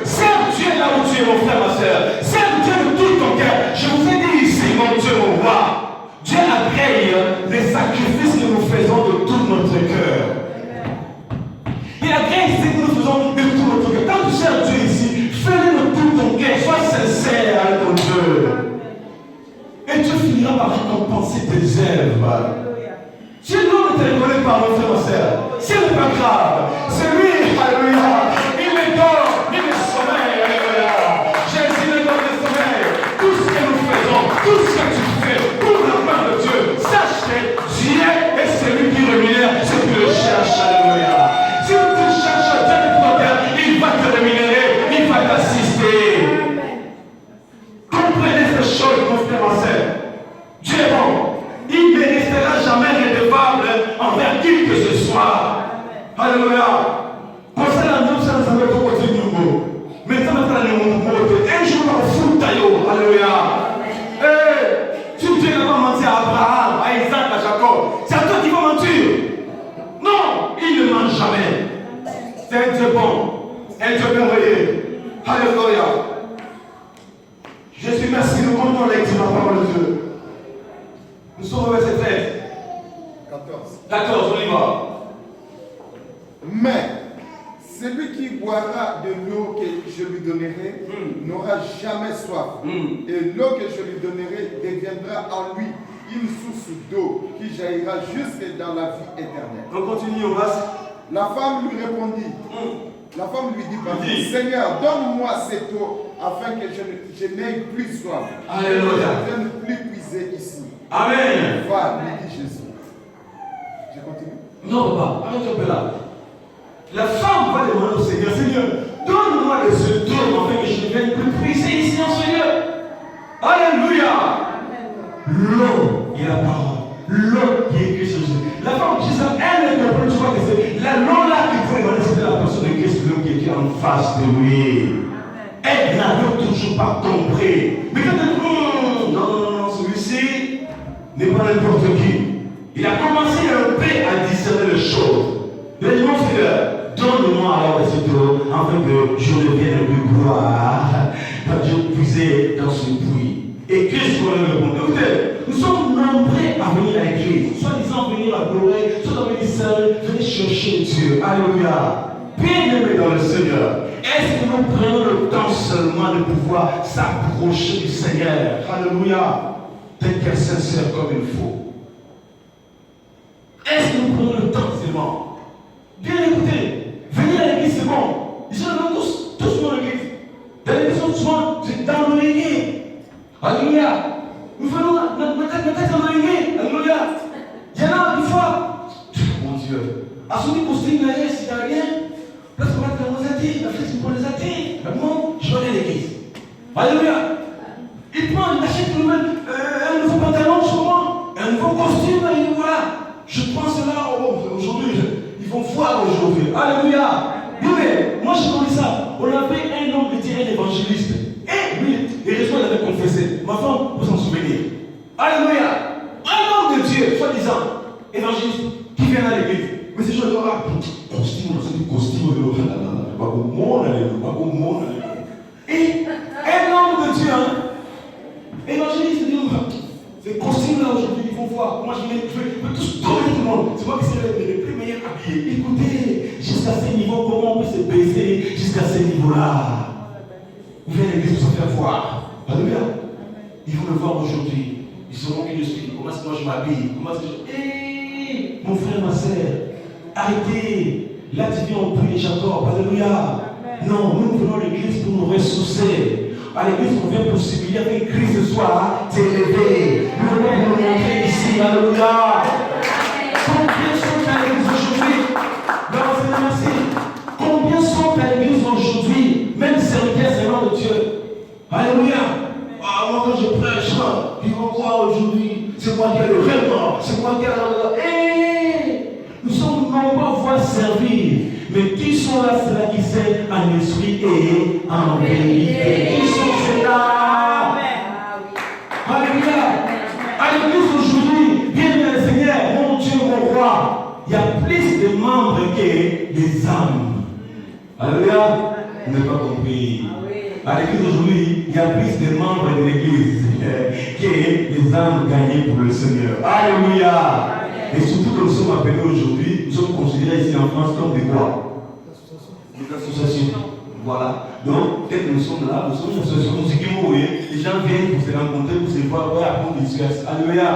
Serve Dieu là où tu es, mon frère, ma soeur. Serve Dieu de tout ton cœur. Je vous ai dit ici, mon Dieu, mon roi. Dieu agrée les sacrifices que nous faisons de tout notre cœur. Il agrée ce que nous faisons de tout notre cœur. Quand tu sers Dieu ici, fais-le de tout ton cœur. Sois sincère avec ton Dieu. Et Dieu finira par récompenser tes œuvres. Si l'homme ne te reconnaît pas, mon frère, ma soeur, ce n'est pas grave. C'est lui, alléluia. Il me donne, il me sommeille, alléluia. Jésus me donne le sommeil. Tout ce que nous faisons, tout ce que tu fais, pour la gloire de Dieu, sache que Dieu est celui qui rémunère ce que je cherche, alléluia. Si tu cherches Dieu de ton cœur, il va te rémunérer, il va t'assister. C'est un Dieu bon, un Dieu merveilleux. Alléluia. Jésus, merci, nous comptons lecture la parole de Dieu. Nous sommes au verset 13. 14, on y va. Mais celui qui boira de l'eau que je lui donnerai n'aura jamais soif. Et l'eau que je lui donnerai deviendra en lui une source d'eau qui jaillira jusque dans la vie éternelle. On continue, on passe. La femme lui répondit. La femme lui dit, Seigneur, donne-moi cette eau afin que je n'aie plus soif. Alléluia. Je ne vienne plus puiser ici. Amen. Va, lui dit Jésus. Je continue. Non, papa, arrête un peu là. La femme va demander au Seigneur, Seigneur, donne-moi de ce eau afin que je ne vienne plus puiser ici en Seigneur. Alléluia. L'eau et la parole. L'eau qui est Christ Jésus. La femme qui dit elle ne comprend pas que c'est la l'eau là qu'il faut demander, c'était la personne de Christ, l'homme qui était en face de lui. Elle n'avait toujours pas compris. Mais quand elle dit, non, celui-ci n'est pas n'importe qui. Il a commencé un peu à discerner les choses. Il a dit, mon Seigneur, donne-moi alors cette eau, afin que je ne vienne plus boire, parce que je puisais dans ce puits. Et Christ va lui répondre. Écoutez, nous sommes nombreux à venir à l'église, soit disant venir adorer, soit à venir seul, venir chercher Dieu. Alléluia. Bien-aimés dans le Seigneur, est-ce que nous prenons le temps seulement de pouvoir s'approcher du Seigneur? Alléluia. Tel qu'elle sincère comme il faut. Est-ce que nous prenons le temps seulement? Bien écoutez, venir à l'église c'est bon. Ils sont tous dans l'église. Dans l'église, souvent, c'est dans l'église. Alléluia. Nous faisons notre tête dans l'église. Alléluia. Il y en a une fois. Mon Dieu. À ce niveau, s'il n'y a rien. Parce qu'on va faire nos athées. La fête, c'est pour les athées. Moi, je vais aller à l'église. Alléluia. Il prend, il achète un nouveau pantalon sur moi. Un nouveau costume. Il dit voilà. Je prends cela aujourd'hui. Ils vont voir aujourd'hui. Alléluia. Moi, j'ai compris ça. On avait un homme qui était un évangéliste. Et lui, heureusement, il avait confessé. Ma femme, vous s'en souvenir. Alléluia. Un homme de Dieu, soi-disant, évangéliste, qui vient à l'église. Mais ces gens-là, costume, et un homme de Dieu, évangéliste, dit, ces costumes-là aujourd'hui, ils vont voir. Moi, je vais tous donner tout le monde. C'est moi qui serai le plus meilleur habillé. Écoutez, jusqu'à ce niveau, comment on peut se baisser jusqu'à ce niveau-là? Vous venez à l'église pour se faire voir. Alléluia. Ils vont le voir aujourd'hui. Ils sauront qui je suis. Comment est-ce que moi je m'habille? Comment est-ce que je. Hé, mon frère, ma soeur, arrêtez. Là, tu viens au puits de Jacob. Alléluia. Non, nous venons à l'église pour nous ressourcer. À l'église, on vient pour subir avec Christ ce soir, t'élever. Nous venons nous montrer ici. Alléluia. Combien sont à l'église aujourd'hui? Merci. Combien sont à l'église aujourd'hui? Même serviteurs, Seigneur de Dieu. Alléluia. Ah, moi, quand je prêche, ils vont croire aujourd'hui. C'est moi qui ai le vraiment. C'est moi qui ai le. Hé! Nous sommes nombreux à voir servir. Mais qui sont là, ceux-là qui servent en esprit et en vérité? Qui sont ceux-là? Alléluia. À l'église aujourd'hui, bien le Seigneur, mon Dieu, mon roi, il y a plus de membres que des âmes. Alléluia. Vous n'avez pas compris. À l'église aujourd'hui, il y a plus de membres de l'église que les âmes gagnées pour le Seigneur. Alléluia. Et surtout que nous sommes appelés aujourd'hui, nous sommes considérés ici en France comme des quoi? Des associations. Voilà. Donc, dès que nous sommes là, nous sommes une association musique. Les gens viennent pour se rencontrer, pour se voir, pour apprendre des choses. Alléluia.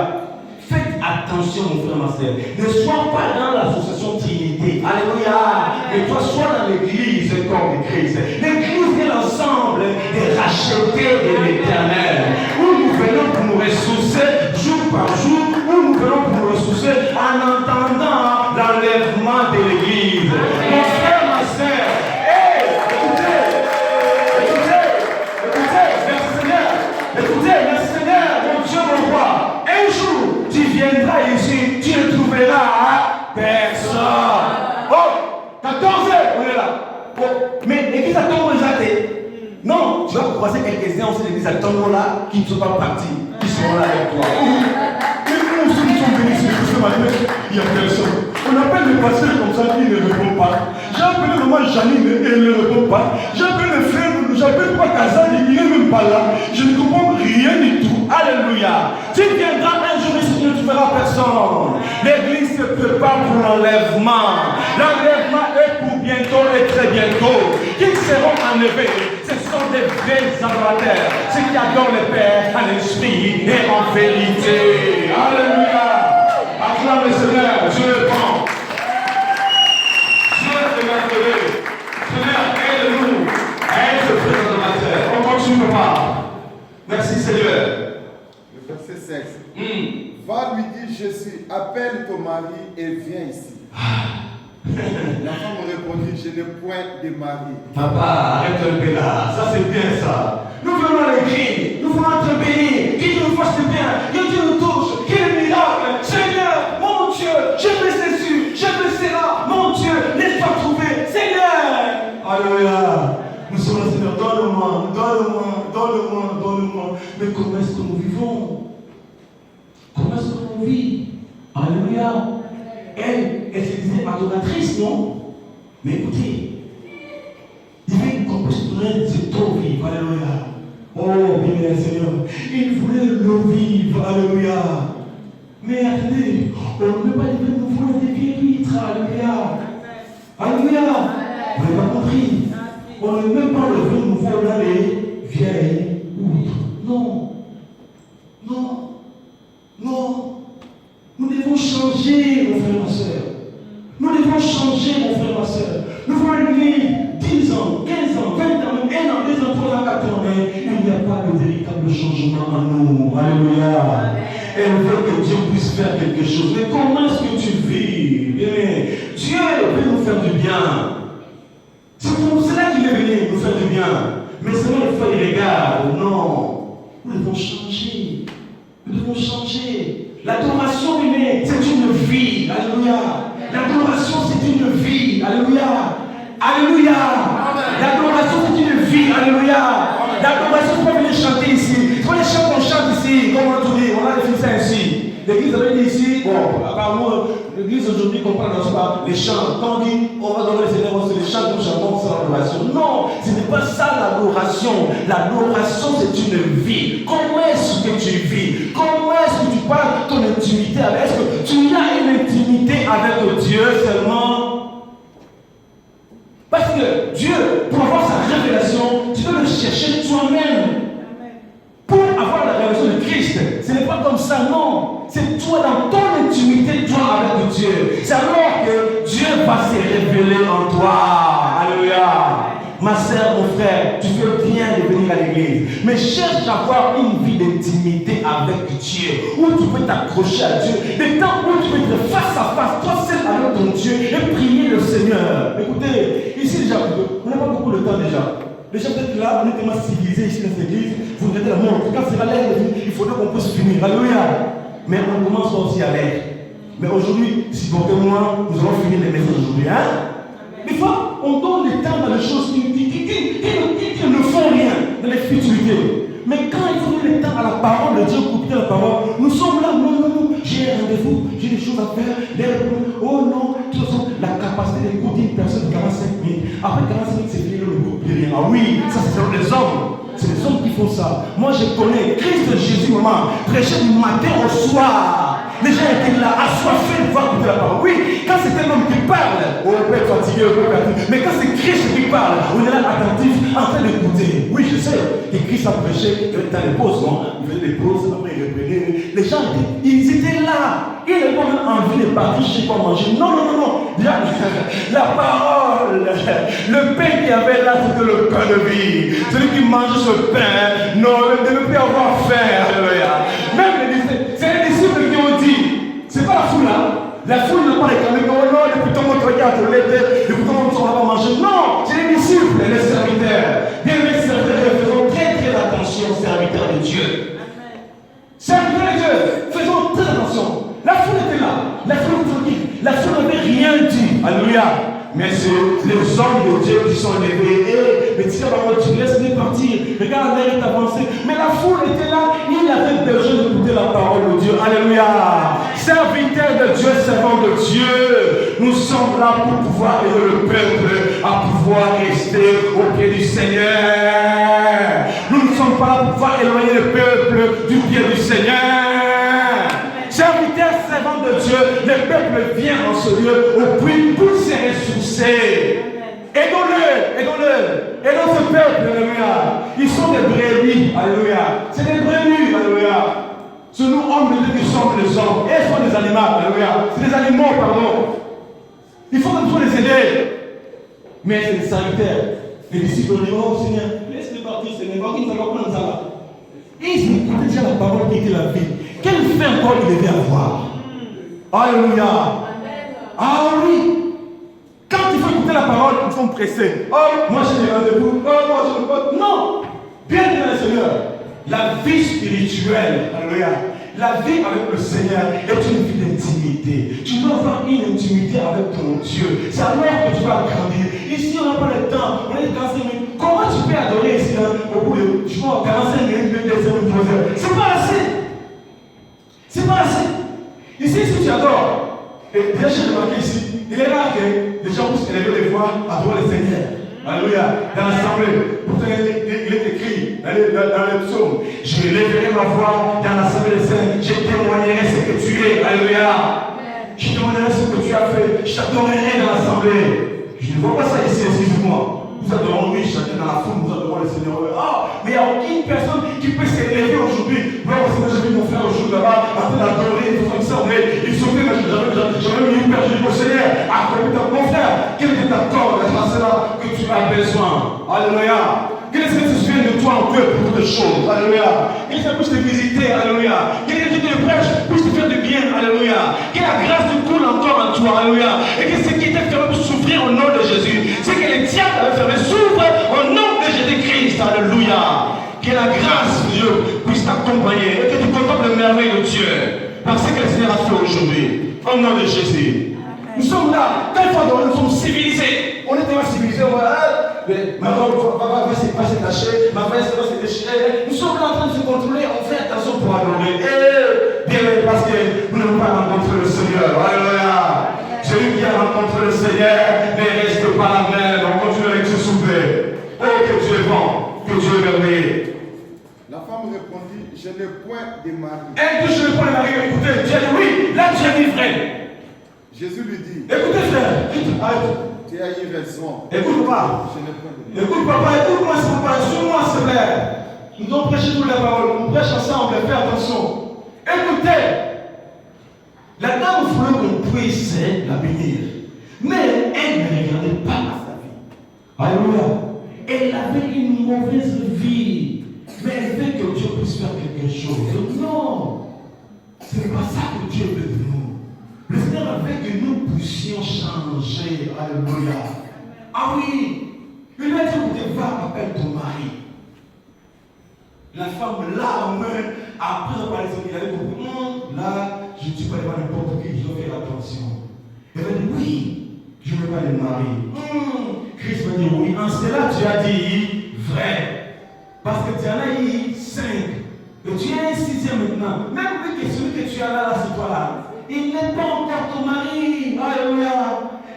Faites attention, mon frère, ma soeur. Ne sois pas dans l'association Trinité. Alléluia. Mais toi, sois dans l'église corps de Christ. L'église est l'ensemble des rachetés de l'éternel. Où nous venons pour nous ressourcer jour par jour. Où nous venons pour nous ressourcer en entendant l'enlèvement de l'église. Mon frère, ma soeur. Écoutez, le Seigneur, mon Dieu, mon roi, un jour, tu viendras ici, tu ne trouveras personne. Oh, 14 heures, on est là. Oh, mais l'église à Tongo est athée. Non, tu vas croiser quelques-uns aussi l'église à Tongo là, qui ne sont pas partis, qui seront là avec toi. Et nous sommes venus ici ce matin. il n'y a personne. On appelle le pasteur comme ça, il ne répond pas. J'ai appelé maman Janine et elle ne répond pas. J'ai appelé le frère, j'appelle pas Kazan, il n'est même pas là. Je ne comprends rien du tout. Alléluia. Tu viendras un jour ici, tu ne verras personne. L'église se prépare pour l'enlèvement. L'enlèvement est pour bientôt et très bientôt. Qui seront enlevés? Ce sont des vrais adorateurs. Ceux qui adorent le Père en esprit et en vérité. Alléluia. Acclame le Seigneur, Dieu est bon. Dieu est merveilleux. Seigneur, aide-nous à être vrais adorateurs. On continue pas. Merci Seigneur. Le verset 16. Va lui dire Jésus, appelle ton mari et viens ici. La femme répondit, je n'ai point de mari. Papa, arrête un peu là. Ça c'est bien ça. Nous venons à l'église. Nous voulons être bénis. Qu'il nous fasse du bien. Que Dieu nous touche. Qu'il y ait des miracles. Seigneur, mon Dieu, je veux Jésus. Je veux cela. Mon Dieu, laisse-toi trouver. Seigneur. Alléluia. Nous sommes là, Seigneur. Donne-moi, donne-moi, donne-moi, donne-moi. Mais comment est-ce que nous vivons? Comment est-ce que nous vivons? Alléluia. Elle se disait adoratrice, non? Mais écoutez, il y avait une compositrice de tout vivre, alléluia. Oh, bien Seigneur, il voulait le vivre, alléluia. Mais attendez, on ne peut pas dire que nous voulons des vieilles vitres, alléluia. Alléluia. Vous n'avez pas compris. On ne peut pas lever nous voilà les vieilles outres. Non. Non. Non. Nous devons changer, mon frère, ma soeur. Nous devons changer, mon frère, ma soeur. Nous voulons vivre 10 ans, 15 ans, 20 ans, même 1 an, 2 ans, 3 ans, 4 ans, mais il n'y a pas de véritable changement en nous. Alléluia. Elle veut que Dieu puisse faire quelque chose. Mais comment est-ce que tu vis? Bien, Dieu veut nous faire du bien. C'est pour cela qu'il est venu nous faire du bien. Mais seulement il faut y regarder. Non. Nous devons changer. Nous devons changer. L'adoration, c'est une vie. Alléluia. L'adoration, c'est une vie. Alléluia. Alléluia. L'adoration, c'est une vie. Alléluia. L'adoration, c'est pas venir chanter ici. C'est pas les chants qu'on chante ici. Comme on a tout dit, on a défini ça ici. L'église avait dit ici, bon, apparemment, l'église aujourd'hui comprend pas les chants. Quand on dit, on va adorer le Seigneur, c'est les chants que nous chantons, c'est l'adoration. Non, ce n'est pas ça l'adoration. L'adoration, c'est une vie. Comment est-ce que tu vis? Comment est-ce que tu parles de ton intimité avec? Est-ce que tu as une intimité avec Dieu seulement? Parce que Dieu, pour avoir sa révélation, tu dois le chercher toi-même. Pour avoir la révélation de Christ, ce n'est pas comme ça, non. C'est toi dans ton intimité, toi avec Dieu. C'est alors que Dieu va se révéler en toi. Alléluia. Ma soeur, mon frère, tu fais bien de venir à l'église. Mais cherche à avoir une vie d'intimité avec Dieu. Où tu peux t'accrocher à Dieu. Des temps où tu peux être face à face, toi seul avec ton Dieu et prier le Seigneur. Écoutez, ici déjà, on n'a pas beaucoup de temps déjà. Déjà peut-être là, on est tellement civilisés ici dans cette église, vous regardez la montre. Quand c'est à l'air, il faudrait qu'on puisse finir. Alléluia. Mais on commence aussi à l'air. Mais aujourd'hui, supportez-moi, nous allons finir les messages aujourd'hui. Hein? Des fois, on donne le temps dans les choses qui ne font rien, dans les futilités. Mais quand il faut donner le temps à la parole de Dieu, pour écouter la parole, nous sommes là, non, j'ai un rendez-vous, j'ai des choses à faire, oh non, de toute façon, la capacité d'écouter une personne 45 minutes. Après 45 minutes, c'est fini, on ne coupe plus rien. Ah oui, ça c'est les hommes. C'est les hommes qui font ça. Moi je connais Christ Jésus, maman, prêcher du matin au soir. Les gens étaient là, assoiffés de voir écouter la parole. Oui, quand c'est un homme qui parle, on peut être fatigué, on peut être fatigué. Mais quand c'est Christ qui parle, on est là attentif, en train d'écouter. Oui, je sais que Christ a prêché, il était dans les pauses, non? Il faisait des pauses, après il reprenait. Les gens ils étaient là. Ils n'avaient pas même envie de partir chez quoi manger. Non. La parole, le pain qu'il y avait là, c'était le pain de vie. Celui qui mange ce pain, non, ne devait plus avoir faim. Alléluia. Même les disciples, c'est les disciples qui ont dit, c'est pas la foule là. La foule n'a pas réclamé, oh non, depuis ton monde regarde, depuis ton monde on va pas manger. Non, c'est les disciples et les serviteurs. Bien les serviteurs, faisons très attention aux serviteurs de Dieu. Serviteurs de Dieu, faisons très attention. La foule était là, la foule était tranquille, la foule n'avait rien dit. Alléluia. Mais c'est les hommes de Dieu qui sont levés. Mais tiens, tu laisses-les partir. Regarde, l'air est avancé. Mais la foule était là, il avait besoin d'écouter la parole de Dieu. Alléluia. Serviteurs Serviteurs de Dieu, servants de Dieu, nous sommes là pour pouvoir aider le peuple à pouvoir rester au pied du Seigneur. Nous ne sommes pas là pour pouvoir éloigner le peuple du pied du Seigneur. Serviteurs, servants de Dieu, le peuple vient en ce lieu au puits pour se ressourcer. Aidons-le, aidons-le, aidons ce peuple, alléluia. Ils sont des brebis, alléluia. C'est des brebis, alléluia. Ce nous hommes de Dieu qui sommes les hommes, et ils sont des animaux, alléluia. C'est des animaux, pardon. Il faut que nous les aider. Mais c'est des serviteurs. Les disciples ont dit, oh Seigneur, laisse-les partir, Seigneur, qu'ils ne savent pas ça va. Ils écoutaient déjà la parole qui était la vie. Quelle fin encore il devait avoir? Alléluia. Ah oui. Quand il faut écouter la parole, ils sont pressés. Oh, moi j'ai des rendez-vous. Oh, moi je ne peux pas. Non. Bien aimé le Seigneur. La vie spirituelle, alléluia. La vie avec le Seigneur est une vie d'intimité. Tu dois avoir une intimité avec ton Dieu. C'est alors que tu vas grandir. Ici, on n'a pas le temps. On est 45 minutes. Comment tu peux adorer ici au bout de 45 minutes, 2 heures? C'est pas assez. C'est pas assez. Ici, si tu adores, et déjà j'ai remarqué ici, il est rare que les gens puissent élever les voix, adorer le Seigneur. Alléluia. Dans l'assemblée, pourtant il est écrit dans les psaumes, je lèverai ma voix dans l'assemblée des saints, je témoignerai ce que tu es. Alléluia. Je témoignerai ce que tu as fait, je t'adorerai dans l'assemblée. Je ne vois pas ça ici, excuse-moi. Nous adorons, oui, chacun dans la foule, nous adorons le Seigneur. Ah, mais il n'y a aucune personne qui peut s'élever aujourd'hui. Moi, j'ai vu mon frère aujourd'hui là-bas, en train d'adorer, il faut comme ça, mais il souffrait, mais j'avais mis une perte, je dis au Seigneur, accorde-moi mon frère, quel est ta corde, c'est là que tu as besoin. Alléluia. Que les Seigneur se souvienne de toi en peu pour toutes choses. Alléluia. Que les Seigneur puisse te visiter. Alléluia. Que les gens te prêchent puissent te faire du bien. Alléluia. Que la grâce te coule encore en toi. Alléluia. Et que ce qui était fermé pour souffrir au nom de Jésus, c'est que les diables avaient fermé s'ouvre au nom de Jésus-Christ. Alléluia. Que la grâce de Dieu puisse t'accompagner et que tu contemples les merveilles de Dieu. Par ce que le Seigneur a fait aujourd'hui. Au nom de Jésus. Nous sommes là. Quand il faut adorer, nous sommes civilisés. On est tellement civilisés. On va. Mais ma robe va se détacher, ma veste va se déchirer. Nous sommes là en train de se contrôler, on fait attention pour adorer. Bien, parce que nous n'avons pas rencontré le Seigneur. Alléluia. Celui qui a rencontré le Seigneur ne reste pas la même. On continue avec ce soufflet. Oh, que Dieu est bon, que Dieu est merveilleux. La femme répondit, je n'ai point de mari. Elle dit, je n'ai point de mari. Écoutez, Dieu dit oui, là tu as dit frère. Jésus lui dit, écoutez frère, arrête. Tu as eu raison. Écoute pas. Je n'ai point de mari. Écoute papa, écoute-moi s'il vous plaît, suis-moi s'il vous plaît. Nous devons prêcher toutes les paroles, on prêche ensemble, fais attention. Écoutez, la dame voulait qu'on puisse la bénir, mais elle ne regardait pas à sa vie. Alléluia. Elle avait une mauvaise vie, mais elle veut que Dieu puisse faire quelque chose. Non, ce n'est pas ça que Dieu veut de nous. Le Seigneur veut que nous puissions changer. Alléluia. Ah oui. Il a dit, va, appelle ton mari. La femme, là, en main, après avoir parlé, il avait compris, là, je ne suis pas devant n'importe qui, je dois faire attention. Elle va dire, oui, je ne veux pas le mari. Christ va dire, oui, en cela, tu as dit vrai. Parce que tu en as eu 5. Et tu as un 6e maintenant. Même celui que tu as là, c'est toi là. Il n'est pas encore ton mari. Alléluia.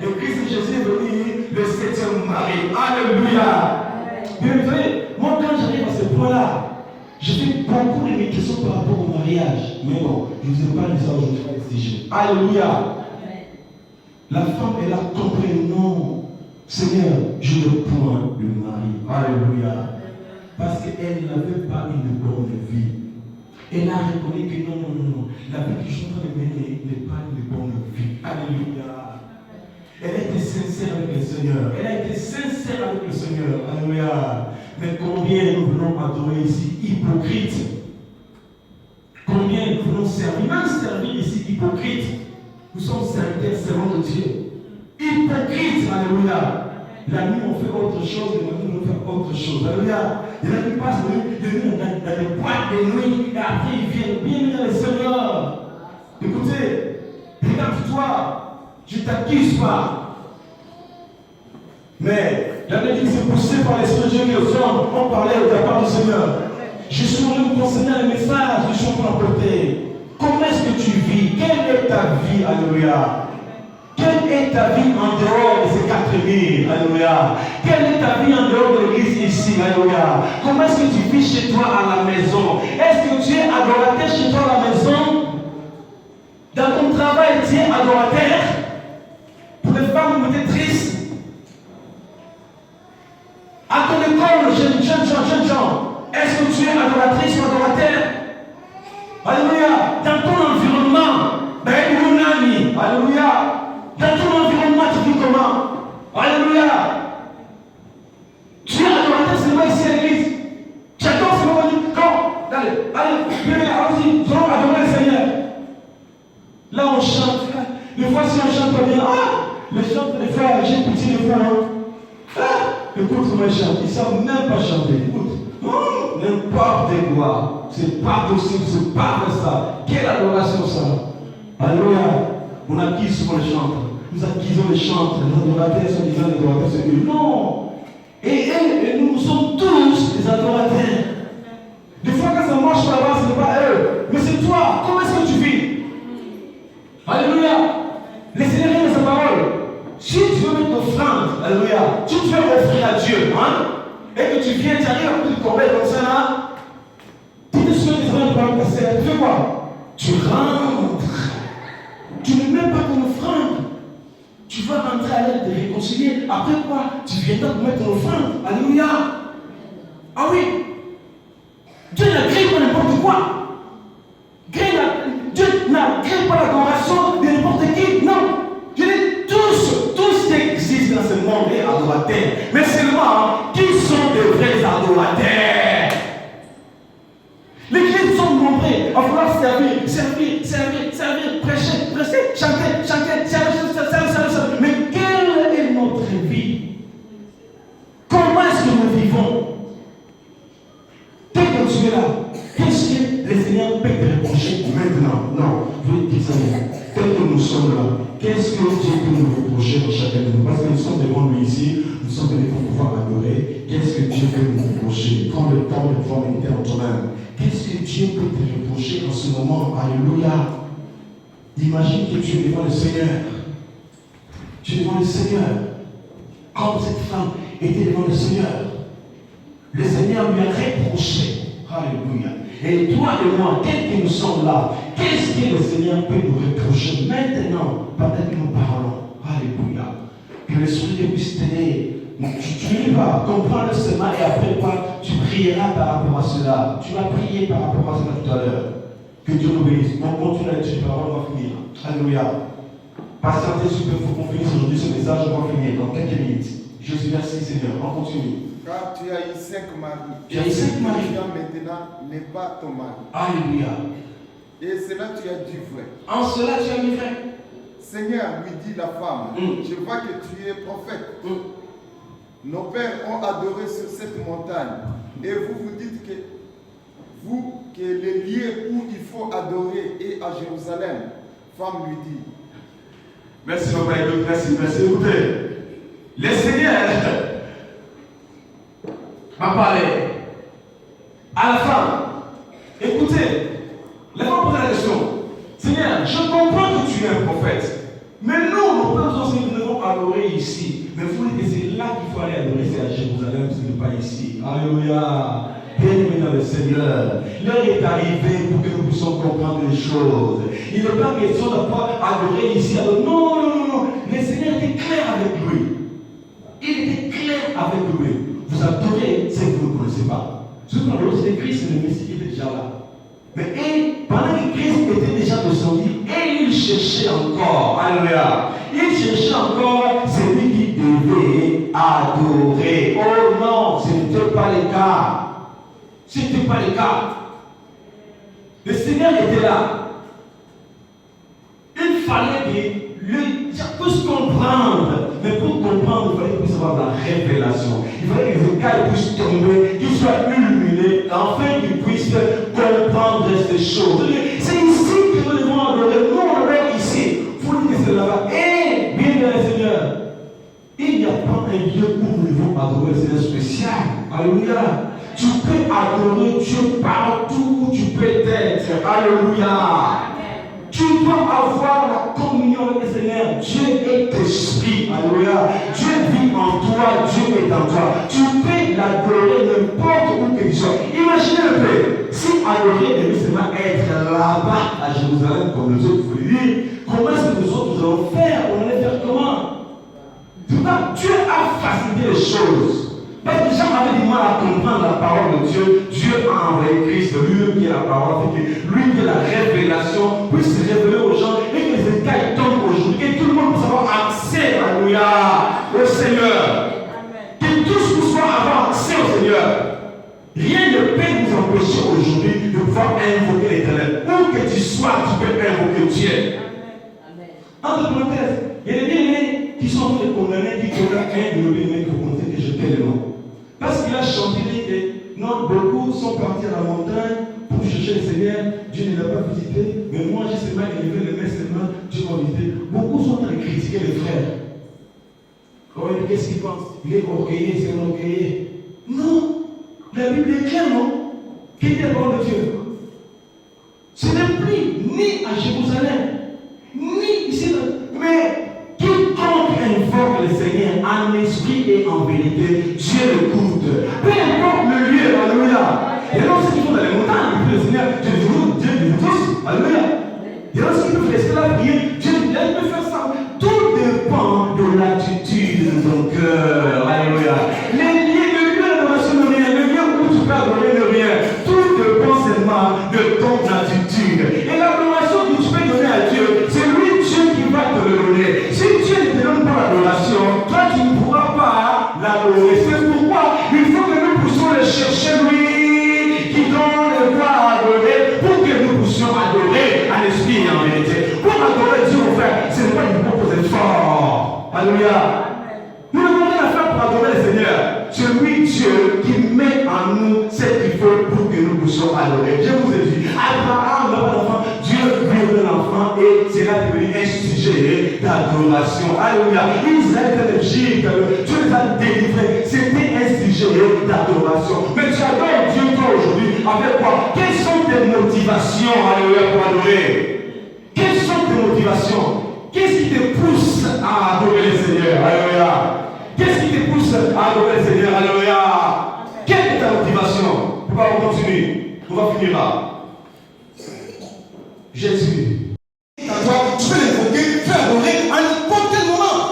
Et Christ Jésus est venu le 7e mari. Alléluia. Bien vrai, moi quand j'arrive à ce point-là, je fais beaucoup de mes questions par rapport au mariage. Mais bon, je ne vous ai pas dit ça aujourd'hui. Alléluia. La femme, elle a compris, non. Seigneur, je ne point le mari. Alléluia. Parce qu'elle n'avait pas une bonne vie. Elle a reconnu que non. La vie que je suis en train de mener n'est pas une bonne vie. Alléluia. Elle a été sincère avec le Seigneur. Elle a été sincère avec le Seigneur. Alléluia. Mais combien nous voulons adorer ici hypocrites? Combien nous voulons servir? Même servir ici hypocrites. Nous sommes serviteurs, servants de Dieu. Hypocrites. Alléluia. La nuit on fait autre chose, et la nuit on fait autre chose. Alléluia. Il y en a qui passent de nuit dans des boîtes de nuit et après ils viennent bien dans le Seigneur. Écoutez, regarde-toi, je ne t'accuse pas. Mais la Bible dit que c'est poussé par l'Esprit de Dieu que les hommes ont parlé de la part du Seigneur. Je suis venu vous concerner le message que je suis en train d'apporter. Comment est-ce que tu vis? Quelle est ta vie? Alléluia. Quelle est ta vie en dehors de ces 4 murs? Alléluia. Quelle est ta vie en dehors de l'église ici? Alléluia. Comment est-ce que tu vis chez toi à la maison? Est-ce que tu es adorateur chez toi à la maison? Dans ton travail, tu es adorateur? Pour les femmes monétrices? À ton école, jeune gens, est-ce que tu es adoratrice ou adorateur? Alléluia. Dans ton environnement, alléluia. Dans ton environnement, tu vis comment? Alléluia. Tu es adorateur seulement ici à l'église. Tu adores seulement quand? Allez, nous allons adorer le Seigneur. Là, on chante. Des fois, si on chante pas bien, les chants, des fois, j'ai pitié des fois. Écoute comment ils chantent. Ils ne savent même pas chanter. Écoute. N'importe quoi. C'est pas possible, c'est pas vrai ça. Quelle adoration ça? Alléluia. On acquise souvent les chantres. Nous acquisons les chantres. Les adorateurs sont disant les adorateurs, c'est mieux. Non. Et nous sommes tous des adorateurs. Des fois, quand ça marche là-bas, ce n'est pas eux. Mais c'est toi. Comment est-ce que tu vis? Alléluia. Le Seigneur aime sa parole. Si tu veux mettre offrande, alléluia, tu veux offrir à Dieu, et que tu viens, tu arrives à tout tomber comme ça là, tu te souviens des offrandes de la passer, tu fais quoi? Tu rentres. Tu ne mets pas ton offrande. Tu vas rentrer à l'aide de réconcilier. Après quoi? Tu viendras te mettre ton offrande. Alléluia. Ah oui. Dieu n'a créé pas n'importe quoi. Dieu n'a créé pas l'adoration de n'importe qui. Non. Je dis tous qui existent dans ce monde est adorateurs. Mais seulement, qui sont de vrais adorateurs? L'église sont nombreux à vouloir servir, prêcher, chanter, servir. Mais quelle est notre vie? Comment est-ce que nous vivons? Dès que tu es là, qu'est-ce que le Seigneur peut te reprocher maintenant? Non, je vais te dire ça. Tel que nous sommes là, qu'est-ce que Dieu peut nous reprocher dans chacun de nous? Parce que nous sommes devant lui ici, nous sommes venus pour pouvoir adorer. Qu'est-ce que Dieu peut nous reprocher? Prends le temps de pouvoir méditer en toi-même. Qu'est-ce que Dieu peut te reprocher en ce moment? Alléluia. Imagine que tu es devant le Seigneur. Tu es devant le Seigneur. Comme cette femme était devant le Seigneur. Le Seigneur lui a reproché. Alléluia. Et toi et moi, quels que nous sommes là, qu'est-ce que le Seigneur peut nous reprocher maintenant, pendant que nous parlons? Alléluia. Que l'Esprit de puisse t'aider. Tu vas comprendre seulement et après quoi, tu prieras par rapport à cela. Tu vas prier par rapport à cela tout à l'heure. Que Dieu nous bénisse. On continue à étudier, on va finir. Alléluia. Patientez, s'il vous plaît, il faut qu'on finisse aujourd'hui ce message, on va finir dans quelques minutes. Je suis merci Seigneur, on continue. Car tu as eu 5 maris. Tu as eu 5 maris. Maintenant n'est pas ton mari. Alléluia. Et cela tu as dit vrai. En cela tu as mis vrai. Seigneur, lui dit la femme, je vois que tu es prophète. Nos pères ont adoré sur cette montagne. Et vous dites que le lieu où il faut adorer est à Jérusalem. Femme lui dit. Merci, papa, merci. Écoutez, le Seigneur m'a parlé à la femme. Écoutez, la femme pose la question. Seigneur, je comprends que tu es un prophète. Mais nous, nos pères aussi, nous devons adorer ici. Mais vous dites que c'est là qu'il faut aller adorer, c'est à Jérusalem, ce n'est pas ici. Alléluia. Bien-aimé dans le Seigneur, l'heure est arrivée pour que nous puissions comprendre les choses. Il n'est pas question de pas adorer ici. Alors, non. Le Seigneur était clair avec lui. Il était clair avec lui. Vous adorez ce que vous ne connaissez pas. Ce qu'on a c'est Christ, le Messie qui était déjà là. Mais pendant que Christ était déjà descendu, et il cherchait encore. Alléluia. Il cherchait encore celui qui devait adorer. Oh non, ce n'était pas le cas. Ce n'était pas le cas. Le Seigneur était là. Il fallait que lui puisse comprendre. Mais pour comprendre, il fallait qu'il puisse avoir la révélation. Il fallait que les écailles puissent tomber, qu'ils soient illuminés, afin qu'ils puissent comprendre ces choses. C'est ici que nous devons adorer. Nous, on adore ici. Il faut dire que c'est là-bas. Et, bien dans le Seigneur, il n'y a pas un lieu où nous devons adorer le Seigneur spécial. Alléluia. Tu peux adorer Dieu partout où tu peux être. Alléluia. Tu dois avoir la communion avec le Seigneur. Dieu est esprit. Alléluia. Dieu vit en toi. Dieu est en toi. Tu peux l'adorer n'importe où que tu sois. Imaginez un peu. Si adorer devait seulement être là-bas à Jérusalem, comme les autres voulaient dire, comment est-ce que nous autres nous allons faire? On allait faire comment? Dieu a facilité les choses. Parce que les gens avaient du mal à comprendre la parole de Dieu. Dieu a envoyé Christ, lui qui est la parole, lui qui est la révélation, puisse se révéler aux gens et que les écailles tombent aujourd'hui. Et tout le monde puisse avoir accès, alléluia, au Seigneur. Que tous nous soient avoir accès au Seigneur. Rien ne peut nous empêcher aujourd'hui de pouvoir invoquer l'Éternel. Où que tu sois, tu peux invoquer Dieu. Entre parenthèses, il y a des bien-aimés qui sont en train de condamner, qui condamnent un de nos bien-aimés que vous comptez que je tais le nom. Parce qu'il a chanté que non, beaucoup sont partis à la montagne pour chercher le Seigneur. Dieu ne l'a pas visité, mais moi j'ai seulement élevé les mains seulement, Dieu m'a visité. Beaucoup sont en train de critiquer les frères. Qu'est-ce qu'ils pensent? Il est orgueilleux, c'est un orgueilleux. Non, la Bible est claire, non? Qui est la parole de Dieu? Ce n'est plus ni à Jérusalem, ni ici, mais quiconque invoque le Seigneur en esprit et en vérité, Dieu l'écoute. Peu importe le lieu, alléluia. Il y en a ceux qui vont dans les montagnes, et puis le Seigneur, Dieu les tous, alléluia. Il y en a ceux qui peuvent rester là, prier, Dieu peut faire ça. Tout dépend de l'attitude de ton cœur, alléluia. Le lieu d'adoration ne rien, le lieu où tu peux adorer ne rien. Tout dépend seulement de ton attitude. Et l'adoration que tu peux donner à Dieu, c'est lui Dieu qui va te le donner. Si Dieu ne te donne pas l'adoration, toi tu ne pourras pas l'adorer. C'est pourquoi il faut que nous puissions le chercher lui qui donne le droit à adorer pour que nous puissions adorer en esprit et en vérité. Pour adorer Dieu, mon frère, ce n'est pas une propre effort. Alléluia. Nous n'avons rien à faire pour adorer le Seigneur. C'est lui Dieu qui met en nous ce qu'il faut pour que nous puissions adorer. Je vous ai dit, Abraham n'a pas d'enfant, Dieu lui donne l'enfant et c'est là devenu un sujet d'adoration. Alléluia. Israël était l'Égypte, Dieu les a délivrés. C'était un sujet d'adoration. Mais tu adores Dieu toi aujourd'hui avec quoi? Quelles sont tes motivations, alléluia, pour adorer? Quelles sont tes motivations? Qu'est-ce qui te pousse à adorer le Seigneur? Alléluia. Qu'est-ce qui te pousse à adorer le Seigneur? Alléluia. Quelle est ta motivation? Pourquoi on continue? On va finir là. Jésus. Tu peux l'évoquer, tu peux adorer à n'importe quel moment.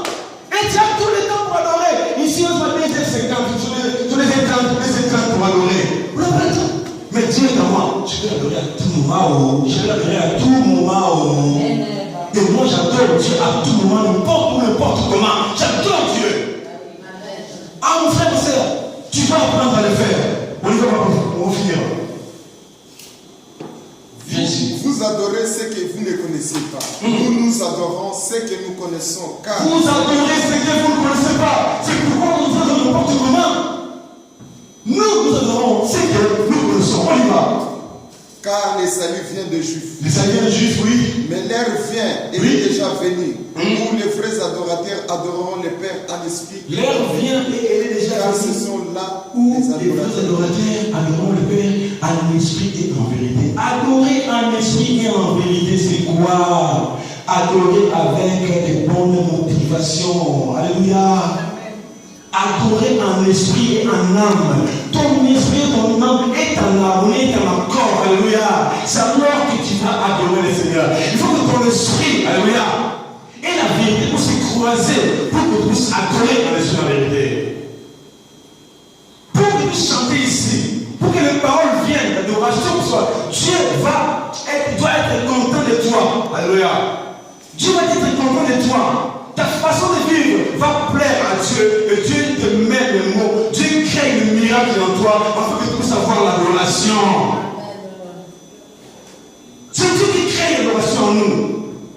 Et tu as tout le temps pour adorer. Ici, on va les 50, tous les écrans pour adorer. On n'a pas le temps. Mais Dieu est à moi. Je peux adorer à tout moment. Je peux adorer à tout moment. Et moi, j'adore Dieu à tout moment, n'importe comment. J'adore Dieu. Ah, mon frère, ma soeur, tu dois apprendre à le faire. On y va, on va finir. Vous adorez ce que vous ne connaissez pas. Nous adorons ce que nous connaissons. Car vous adorez ce que vous ne connaissez pas. C'est pourquoi nous adorons n'importe comment. Nous adorons ce que nous connaissons. On y va. Car le salut vient des Juifs. Le salut vient des Juifs, oui. Mais l'heure vient, et est déjà venue, où les vrais adorateurs adoreront le Père en esprit. L'heure vient et elle est déjà car venue. ce sont là Où les vrais adorateurs adoreront le Père en esprit et en vérité. Adorer en esprit et en vérité, c'est quoi? Adorer avec des bonnes motivations. Alléluia. Adorer en esprit et en âme. Ton esprit et ton âme est en harmonie, est en accord. Alléluia. C'est alors que tu vas adorer le Seigneur. Il faut que ton esprit, alléluia, et la vérité pour se croiser, pour que tu puisses adorer en esprit et en vérité. Pour que tu puisses chanter ici, pour que les paroles viennent d'adoration, Dieu doit être content de toi. Alléluia. Dieu va être content de toi. Ta façon de vivre va plaire à Dieu et Dieu te met le mot. Dieu crée le miracle en toi afin que tu puisses avoir l'adoration. C'est Dieu qui crée l'adoration en nous.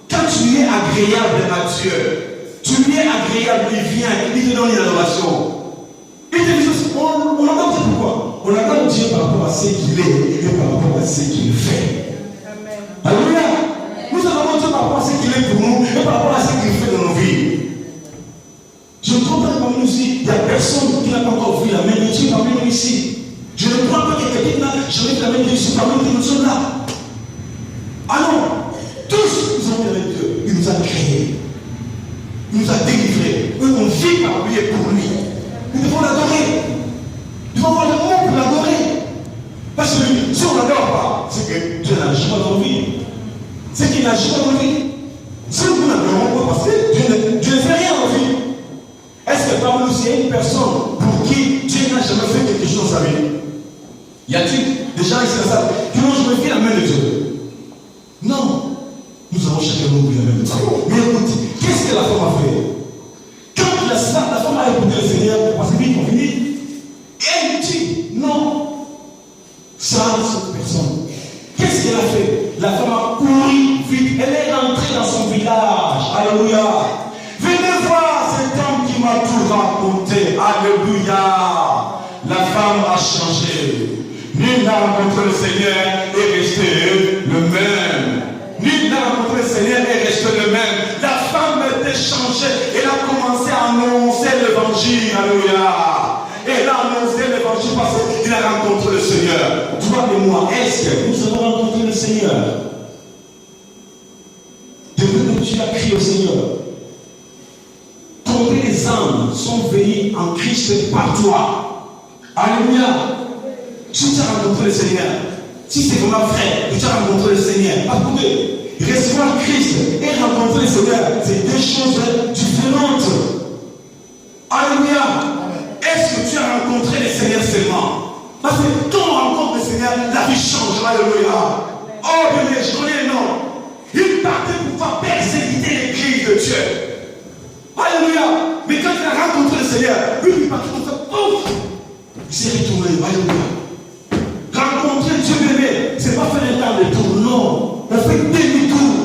Quand tu es agréable à Dieu, tu lui es agréable, il vient, il te donne une adoration. Il te dit, on adore Dieu pourquoi? On adore Dieu par rapport à ce qu'il est et par rapport à ce qu'il fait. Alléluia. Nous adorons Dieu par rapport à ce qu'il est pour nous et par rapport à ce qu'il fait dans nos vies. Je ne crois pas que parmi nous ici, il n'y a personne qui n'a pas encore vu la main de Dieu parmi nous ici. Je ne crois pas que quelqu'un n'a jamais vu la main de Dieu ici parmi nous qui nous sommes là. Ah non, tous c'est qu'il n'agit pas dans la vie. Si nous n'adorons pas, parce que Dieu ne fait rien en vie. Est-ce que parmi nous, il y a une personne pour qui Dieu n'a jamais fait quelque chose dans sa vie? Y a-t-il des gens ici dans ça qui n'ont jamais vu la main de Dieu? Non. Nous avons chacun oublié la main de Dieu. Mais écoute, qu'est-ce que la femme a fait? Quand la femme a écouté le Seigneur, parce que vite, on finit, elle dit non. Ça, cette personne. Qu'est-ce qu'elle a fait? La femme a couru vite. Elle est rentrée dans son village. Alléluia. Venez voir cet homme qui m'a tout raconté. Alléluia. La femme a changé. Nul n'a rencontré le Seigneur et resté le même. Nul n'a rencontré le Seigneur et resté le même. La femme était changée. Elle a commencé à annoncer l'évangile. Alléluia. Elle a annoncé l'évangile parce qu'il a rencontré le Seigneur. Toi et moi, est-ce que nous avons rencontré le Seigneur? Depuis que tu as crié au Seigneur, combien les âmes sont venues en Christ par toi? Alléluia. Si tu as rencontré le Seigneur, si c'est vraiment vrai que tu as rencontré le Seigneur, écoutez, recevoir Christ et rencontrer le Seigneur, c'est deux choses différentes. Alléluia. Est-ce que tu as rencontré le Seigneur seulement? Parce que quand on rencontre le Seigneur, la vie change. Alléluia. Oh, bien, je connais le nom. Il partait pour pouvoir persécuter l'église de Dieu. Alléluia. Mais quand il a rencontré le Seigneur, lui, il partait comme ça. Pouf. Il s'est retourné. Alléluia. Rencontrer Dieu bébé, c'est pas faire un temps de tour, non. On fait demi-tour.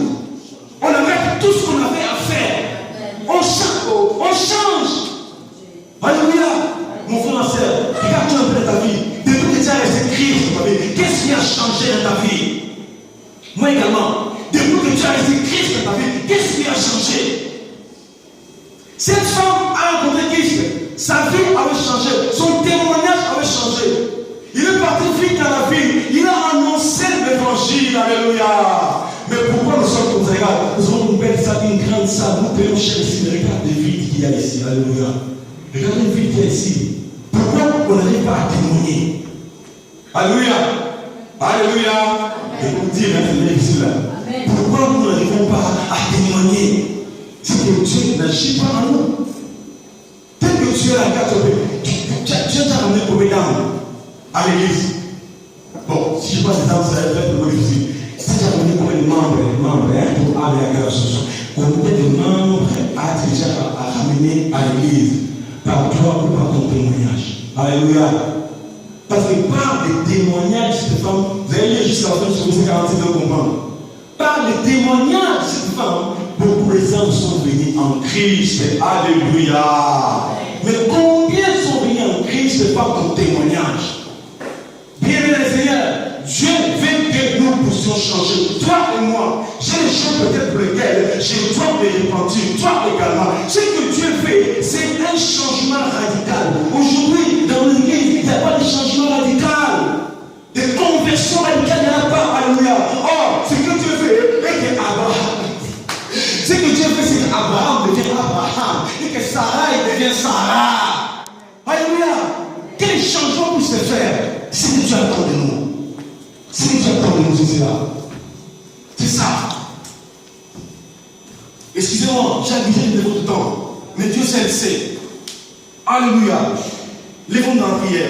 On arrête tout ce qu'on avait à faire. On change. Alléluia. Mon frère, ma soeur, regarde un peu ta vie. Depuis que tu as laissé Christ dans ta vie, qu'est-ce qui a changé dans ta vie? Moi également. Depuis que tu as laissé Christ dans ta vie, qu'est-ce qui a changé? Cette femme a rencontré Christ. Sa vie avait changé. Son témoignage avait changé. Il est parti vite dans la ville. Il a annoncé l'évangile. Alléluia. Mais pourquoi nous sommes comme ça? Regarde, nous avons une belle salle, une grande salle. Nous payons cher ici. Mais regarde les vides qu'il y a ici. Alléluia. Regardez le vide qu'il y a ici. Pourquoi on n'arrive pas à témoigner? Alléluia. Alléluia. Et vous dire, c'est difficile là. Pourquoi nous n'arrivons pas à témoigner? C'est que Dieu n'agit pas en nous. Tel que tu es là, Dieu t'a ramené pour mes dames à l'église. Bon, si je passe les dames, ça va être plus difficile. Si tu as ramené pour les membres, pour aller à la association, combien de membres a déjà ramené à l'église? Par toi ou par ton témoignage. Alléluia. Parce que par les témoignages de cette femme, vous allez lire jusqu'à la fin du verset 46 de comprendre. Par les témoignages de cette femme, beaucoup les hommes sont venus en Christ. Alléluia. Mais combien sont venus en Christ par ton témoignage? Bien-aimé Seigneur, Dieu veut que nous puissions changer. Toi et moi, j'ai des choses peut-être pour lesquelles j'ai besoin de repentir. Toi également. Ce que Dieu fait, c'est un changement radical. Aujourd'hui, dans l'église, il n'y a pas de changement radical. De conversion radicale, il n'y en a pas. Alléluia. Oh, ce que Dieu fait, c'est qu'Abraham. Ce que Dieu fait, c'est qu'Abraham devient Abraham. Et que Sarah devient Sarah. Alléluia. Quel changement peut se faire? C'est que Dieu attend de nous. C'est que Dieu attend de nous, c'est là. C'est ça. Excusez-moi, j'ai abusé de votre temps. Mais Dieu seul sait. Alléluia. Lèvons-nous dans la prière.